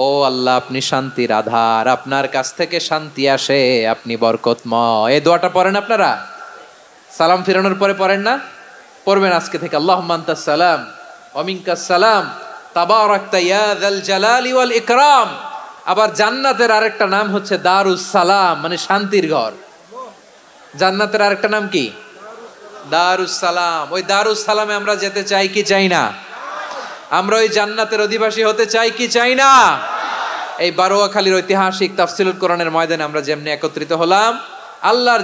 ও আল্লাহ আপনি শান্তির আধার, আপনার কাছ থেকে শান্তি আসে, আপনি বরকতময়। এই দোয়াটা পড়েন আপনারা সালাম ফিরানোর পরে, পড়েন না? পড়বেন আজকে থেকে, আল্লাহুম্মা আনতাস সালাম ওয়া মিনকাস সালাম তাবারাকতা ইয়া যাল জালালি ওয়াল ইকরাম। আবার জান্নাতের আরেকটা নাম হচ্ছে দারুস সালাম, মানে শান্তির ঘর। জান্নাতের আরেকটা নাম কি? দারুস সালাম। ওই দারুস সালামে আমরা যেতে চাই কি চাই না? আমরা ওই জান্নাতের অধিবাসী হতে চাই কি চাই না? এই বারোয়াখালীর ঐতিহাসিক তাফসীরুল কোরআনের ময়দানে আমরা যেমনি একত্রিত হলাম, আল্লাহর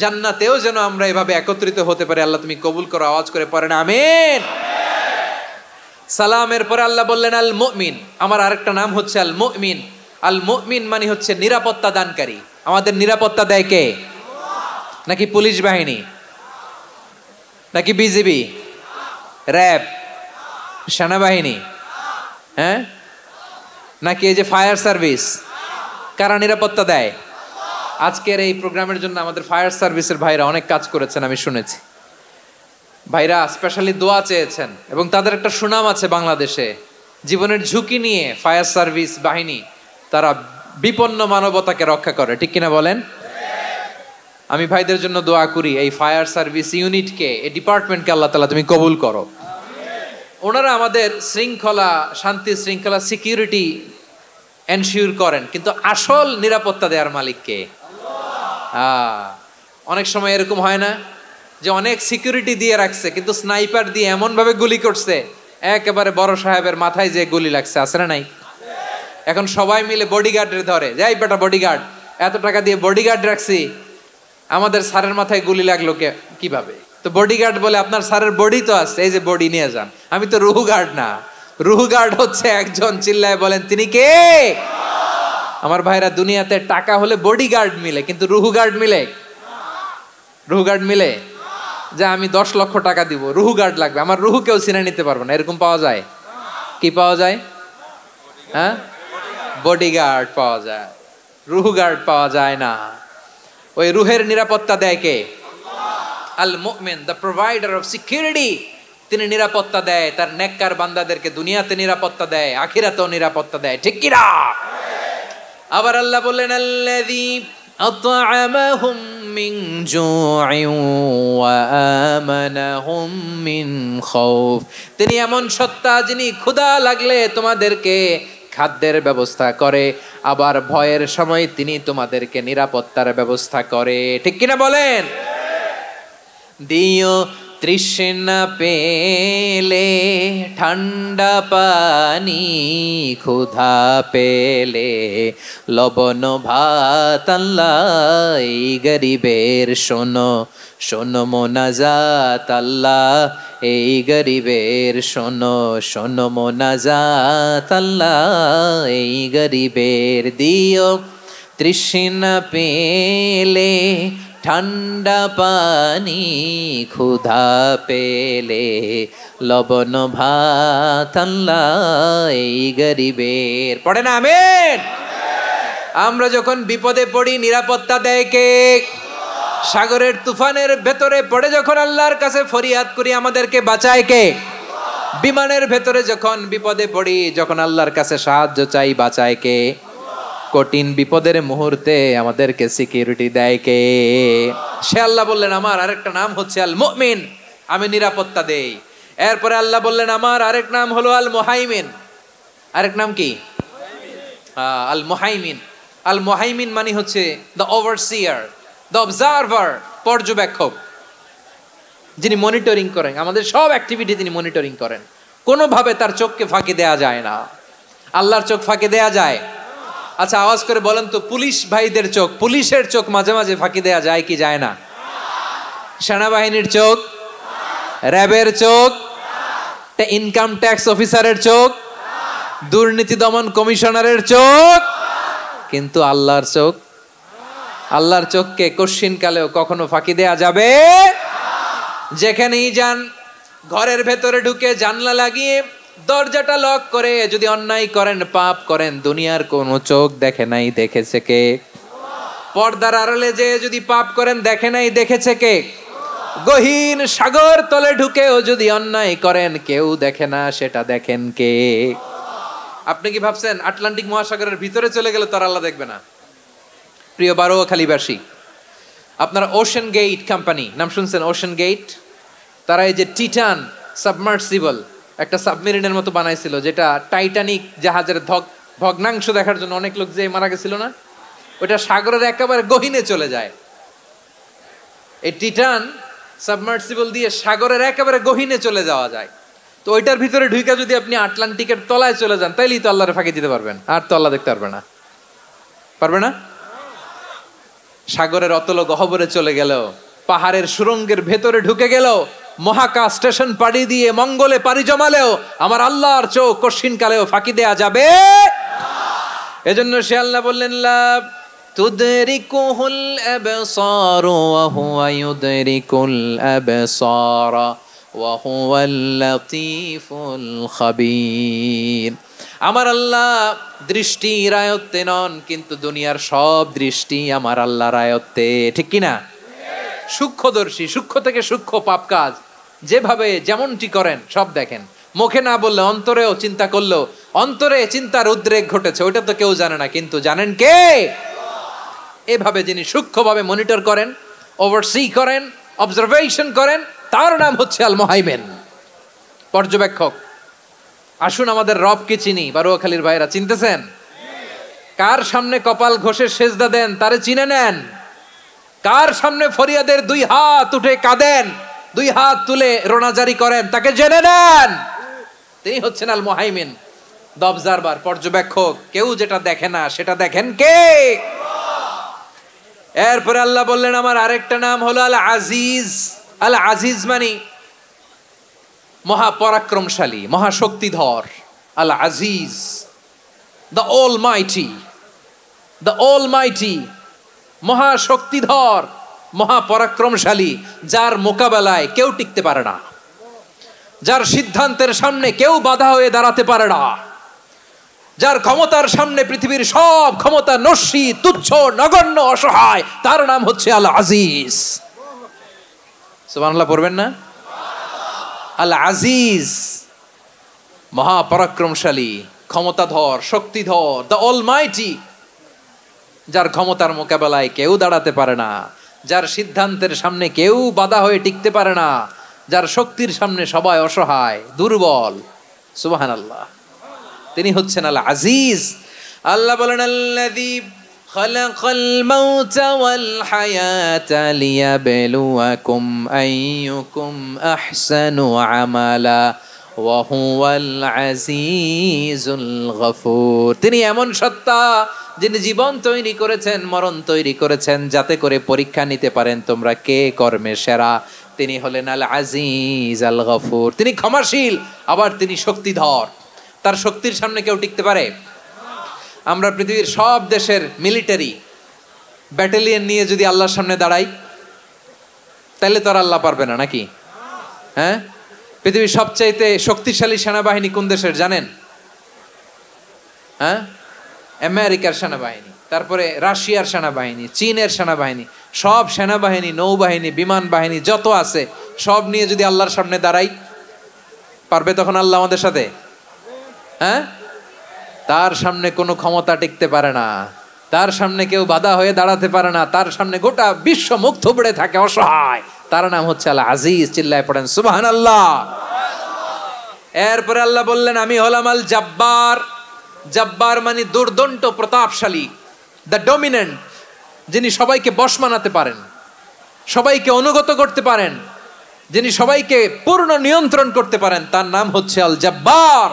জান্নাতেও যেন আমরা এভাবে একত্রিত হতে পারি। আল্লাহ তুমি কবুল করো, আওয়াজ করে পড়েন আমিন। সালামের পরে আল্লাহ বললেন আল মুমিন। আমার আরেকটা নাম হচ্ছে আল মুমিন। আল মুমিন মানে হচ্ছে নিরাপত্তা দানকারী। আমাদের নিরাপত্তা দেয় কে? নাকি পুলিশ বাহিনী, নাকি বিজিবি, র্যাব, সেনাবাহিনী, হ্যাঁ, নাকি এই যে ফায়ার সার্ভিস? কারা নিরাপত্তা দেয়? আজকের এই প্রোগ্রামের জন্য আমাদের ফায়ার সার্ভিসের ভাইরা অনেক কাজ করেছেন, আমি শুনেছি। ভাইরা স্পেশালি দোয়া চেয়েছেন এবং তাদের একটা সুনাম আছে বাংলাদেশে। জীবনের ঝুঁকি নিয়ে ফায়ার সার্ভিস বাহিনী তারা বিপন্ন মানবতাকে রক্ষা করে, ঠিক কিনা বলেন? আমি ভাইদের জন্য দোয়া করি, এই ফায়ার সার্ভিস ইউনিটকে, এই ডিপার্টমেন্টকে আল্লাহ তাআলা তুমি কবুল করো। ওনারা আমাদের শৃঙ্খলা, শান্তি শৃঙ্খলা, সিকিউরিটি এনশিওর করেন, কিন্তু আসল নিরাপত্তা দেওয়ার মালিক কে? অনেক সময় এরকম হয় না যে অনেক সিকিউরিটি দিয়ে রাখছে, কিন্তু স্নাইপার দিয়ে এমন ভাবে গুলি করছে একেবারে বড় সাহেবের মাথায় যে গুলি লাগছে, আছে না নাই? এখন সবাই মিলে বডিগার্ডের ধরে, যাই বেটা বডিগার্ড, এত টাকা দিয়ে বডিগার্ড রাখছি, আমাদের স্যারের মাথায় গুলি লাগলো কিভাবে? তো বডিগার্ড বলে আপনার স্যারের বডি তো আছে, এই যে বডি নিয়ে যান। আমি তো রুহু গার্ড না, রুহু গার্ড হচ্ছে একজন, চিল্লায় বলেন তিনি কে? আমার ভাইরা, দুনিয়াতে টাকা হলে বডিগার্ড মিলে, কিন্তু রুহু গার্ড মিলে? রুহু গার্ড মিলে? যে আমি 10 লক্ষ টাকা দিব, রুহু গার্ড লাগবে, আমার রুহু কেউ চিনে নিতে পারবে না, এরকম পাওয়া যায়? কি পাওয়া যায়? হ্যাঁ, বডিগার্ড পাওয়া যায়, রুহু গার্ড পাওয়া যায় না। ওই রুহের নিরাপত্তা দেয় কে? আল মুমিন, দ্য প্রোভাইডার অফ সিকিউরিটি। তিনি নিরাপত্তা দেয় তার নেককার বান্দাদেরকে, দুনিয়াতে নিরাপত্তা দেয়, আখিরাতেও নিরাপত্তা দেয়, ঠিক কি না? আবার আল্লাহ বললেন আল্লাযী আত'আমাহুম মিন জু'ইন ওয়া আমানাহুম মিন খাউফ। তিনি এমন সত্তা যিনি ক্ষুধা লাগলে তোমাদেরকে খাদ্যের ব্যবস্থা করে, আবার ভয়ের সময় তিনি তোমাদেরকে নিরাপত্তার ব্যবস্থা করে, ঠিক কিনা বলেন? দিও তৃষ্ণা পেলে ঠান্ডা পানি, ক্ষুধা পেলে লবণ ভাত, আল্লাহ এই গরিবের শোনো শোনো মোনাজাত, আল্লাহ এই গরিবের শোনো শোনো মোনাজাত, আল্লাহ এই গরিবের। দিও তৃষ্ণা পেলে ঠান্ডা পানি, ক্ষুধা পেলে লবণ ভাত, আল্লাহ এই গরিবের। পড়ে না আমিন? আমরা যখন বিপদে পড়ি নিরাপত্তা দেয় কে? সাগরের তুফানের ভেতরে পড়ে যখন আল্লাহর কাছে ফরিয়াদ করি আমাদেরকে বাঁচায় কে? বিমানের ভেতরে যখন বিপদে পড়ি, যখন আল্লাহর কাছে সাহায্য চাই, বাঁচায় কে? কঠিন বিপদের মুহূর্তে আমাদেরকে সিকিউরিটি দেয় কে? সে আল্লাহ বললেন আমার আরেকটা নাম হচ্ছে আল মুমিন, আমি নিরাপত্তা দেই। এরপরে আল্লাহ বললেন আমার আরেক নাম হলো আল মুহাইমিন। আরেক নাম কি? আল মুহাইমিন। আল মুহাইমিন মানে হচ্ছে দ্য ওভারসিয়ার, দ্য অবজারভার, পর্যবেক্ষক, যিনি মনিটরিং করেন আমাদের সব অ্যাক্টিভিটি, তিনি মনিটরিং করেন। কোনোভাবে তার চোখকে ফাঁকি দেয়া যায় না। আল্লাহর চোখ ফাঁকি দেয়া যায়? আচ্ছা আওয়াজ করে বলেন তো, পুলিশ ভাইদের চোখ, পুলিশের চোখ মাঝে মাঝে ফাঁকি দেয়া যায় কি যায় না? সেনাবাহিনীর চোখ, র্যাবের চোখ, ইনকাম ট্যাক্স অফিসারের চোখ, দুর্নীতি দমন কমিশনারের চোখ, কিন্তু আল্লাহর চোখ, আল্লাহর চোখকে কশ্চিন কালেও কখনো ফাঁকি দেয়া যাবে? যেখানেই যান, ঘরের ভেতরে ঢুকে জানলা লাগিয়ে দরজাটা লক করে যদি অন্যায় করেন, পাপ করেন, দুনিয়ার কোন চোখ দেখে নাই দেখেছে কে? পর্দার আড়ালে যে যদি পাপ করেন, দেখে নাই দেখেছে কে? গহীন সাগর তলে ঢুকেও যদি অন্যায় করেন, কেউ দেখে না, সেটা দেখেন কে? আপনি কি ভাবছেন আটলান্টিক মহাসাগরের ভিতরে চলে গেলে তার আল্লাহ দেখবে না? প্রিয় বারোয়াখালীবাসী, আপনারা ওশেন গেট কোম্পানি নাম শুনছেন? ওশেন গেট, তারা এই যে টিটান সাবমার্সিবল একটা সাবমেরিনের মতো বানাইছিল, যেটা টাইটানিক জাহাজের ভগ্নাংশ দেখার জন্য অনেক লোক যে মারা গেছিল না, ওটা সাগরের একেবারে গহীনে চলে যায়। এই টিটান সাবমার্সিবল দিয়ে সাগরের একেবারে গহীনে চলে যাওয়া যায়। তো ওইটার ভিতরে ঢুইকা যদি আপনি আটলান্টিকের তলায় চলে যান, তাইলেই তো আল্লাহরে ফাঁকি দিতে পারবেন, আর তো আল্লাহ দেখতে পারবে না। পারবে না? সাগরের অতল গহ্বরে চলে গেল, পাহাড়ের সুরঙ্গের ভেতরে ঢুকে গেল, মহাকাশ স্টেশন পাড়ি দিয়ে মঙ্গলে পাড়ি জমালেও আমার আল্লাহর চোখ কশ্চিন কালেও ফাঁকি দেয়া যাবে? এজন্য সে আল্লাহ বললেন, লা তুদরিকুহুল আবসার ওয়া হুয়া ইউদরিকুল আবসার ওয়া হুয়াল লাতীফুল খাবীর। আমার আল্লাহ দৃষ্টির আয়ত্তে নন, কিন্তু দুনিয়ার সব দৃষ্টি আমার আল্লাহর আয়ত্তে, ঠিক কিনা? সূক্ষ্মদর্শী, সূক্ষ্ম থেকে সূক্ষ্ম পাপ কাজ যেভাবে যেমনটি করেন সব দেখেন। মুখে না বললে অন্তরেও চিন্তা করলেও অন্তরে চিন্তার উদ্রেক ঘটেছে, ওইটা তো কেউ জানে না, কিন্তু জানেন কে? এভাবে যিনি সূক্ষ্মভাবে মনিটর করেন, ওভারসি করেন, অবজারভেশন করেন, তার নাম হচ্ছে আল মুহাইমিন, পর্যবেক্ষক। আসুন আমাদের রবকে চিনি। বারোয়াখালীর ভাইরা চিনতেছেন? কার সামনে কপাল ঘষে সেজদা দেন তারে চিনে নেন। কার সামনে ফরিয়াদের দুই হাত উঠে কাঁদেন, দুই হাত তুলে রোনাজারি করেন, তাকে জেনে নেন। তিনি হচ্ছেন আল মুহাইমিন, দ্য অবজারভার, পর্যবেক্ষক। কেউ যেটা দেখে না সেটা দেখেন কে? এরপরে আল্লাহ বললেন আমার আরেকটা নাম হলো আল আজিজ। আল আজিজ মানে মহাপরাক্রমশালী, মহাশক্তিধর। আল আজিজ, দ্য অলমাইটি, দ্য অলমাইটি, মহাশক্তিধর, মহাপরাক্রমশালী, যার মোকাবেলায় কেউ টিকতে পারে না, যার সিদ্ধান্তের সামনে কেউ বাধা হয়ে দাঁড়াতে পারে না, যার ক্ষমতার সামনে পৃথিবীর সব ক্ষমতা নস্যি, তুচ্ছ, নগণ্য, অসহায়, তার নাম হচ্ছে আল আজিজ। সুবহানাল্লাহ পড়বেন না? আল আজিজ, মহাপরাক্রমশালী, ক্ষমতাধর, শক্তিধর, দ্য অলমাইটি, যার ক্ষমতার মোকাবেলায় কেউ দাঁড়াতে পারে না, যার সিদ্ধান্তের সামনে কেউ বাধা হয়ে টিকতে পারে না, যার শক্তির সামনে সবাই অসহায়, দুর্বল। সুবহানাল্লাহ, তিনি হচ্ছেন আল আজিজ। আল্লাহ বলেন আল্লাযী খালাকাল মাউতা ওয়াল হায়াতা লিয়াবলুয়াকুম আইয়ুকুম আহসানু আমালা ওয়া হুয়াল আজিজুল গফুর। তিনি এমন সত্তা যিনি জীবন তৈরি করেছেন, মরণ তৈরি করেছেন, যাতে করে পরীক্ষা নিতে পারেন তোমরা কে কর্মে সেরা। তিনি হলেন আল আজিজ আল গফুর। তিনি ক্ষমাশীল, আবার তিনি শক্তিধর। তার শক্তির সামনে কেউ টিকতে পারে? আমরা পৃথিবীর সব দেশের মিলিটারি ব্যাটালিয়ন নিয়ে যদি আল্লাহর সামনে দাঁড়াই, তাহলে তো আর আল্লাহ পারবে না, নাকি? হ্যাঁ, পৃথিবীর সবচাইতে শক্তিশালী সেনাবাহিনী কোন দেশের জানেন? হ্যাঁ, আমেরিকার সেনাবাহিনী, তারপরে রাশিয়ার সেনাবাহিনী, চীনের সেনাবাহিনী, সব সেনাবাহিনী, নৌবাহিনী, বিমান বাহিনী যত আছে সব নিয়ে যদি আল্লাহর সামনে দাঁড়াই, পারবে তখন আল্লাহ আমাদের সাথে? হ্যাঁ, তার সামনে কোনো ক্ষমতা টিকতে পারে না, তার সামনে কেউ বাধা হয়ে দাঁড়াতে পারে না, তার সামনে গোটা বিশ্ব মুখ থুবড়ে থাকে, অসহায়। তার নাম হচ্ছে আল আজিজ। চিল্লায় পড়েন সুবহানাল্লাহ। এরপরে আল্লাহ বললেন আমি হলাম আল জাব্বার। জব্বার মানে দুর্দন্ত প্রতাপশালী, দ্য ডমিনেন্ট, যিনি সবাইকে বশ মানাতে পারেন, সবাইকে অনুগত করতে পারেন, যিনি সবাইকে পূর্ণ নিয়ন্ত্রণ করতে পারেন, তার নাম হচ্ছে আল জব্বার।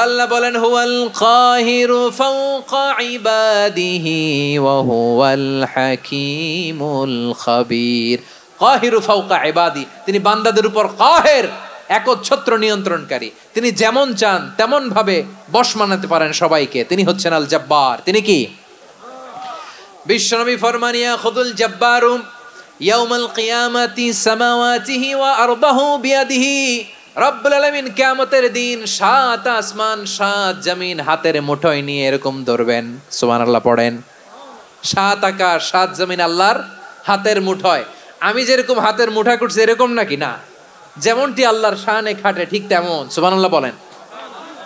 আল্লাহ বলেন হুয়াল কাহিরু ফাওকা ইবাদিহি ওয়া হুয়াল হাকীমুল খাবীর। কাহিরু ফাওকা ইবাদি, তিনি বান্দাদের উপর কাহের, একচ্ছত্র নিয়ন্ত্রণকারী। তিনি যেমন চান তেমন ভাবে বশ মানাতে পারেন সবাইকে। তিনি হচ্ছেন আল জব্বার। তিনি কি? বিশ্বনবী ফরমান ইয়াখুদুল জব্বারু ইয়াউমাল কিয়ামাতি সামাওয়াতিহি ওয়া আরদাহু বিয়াদিহি। রব্বুল আলামিন কিয়ামতের দিন 7 আসমান 7 জমিন হাতের মুঠোয় নিয়ে এরকম ধরবেন। সুবহানাল্লাহ পড়েন। 7 আকাশ 7 জমিন আল্লাহর হাতের মুঠোয়। আমি যেরকম হাতের মুঠা করছি এরকম নাকি? না, যেমনটি আল্লাহর শানে খাটে ঠিক তেমন। সুবহানাল্লাহ বলেন।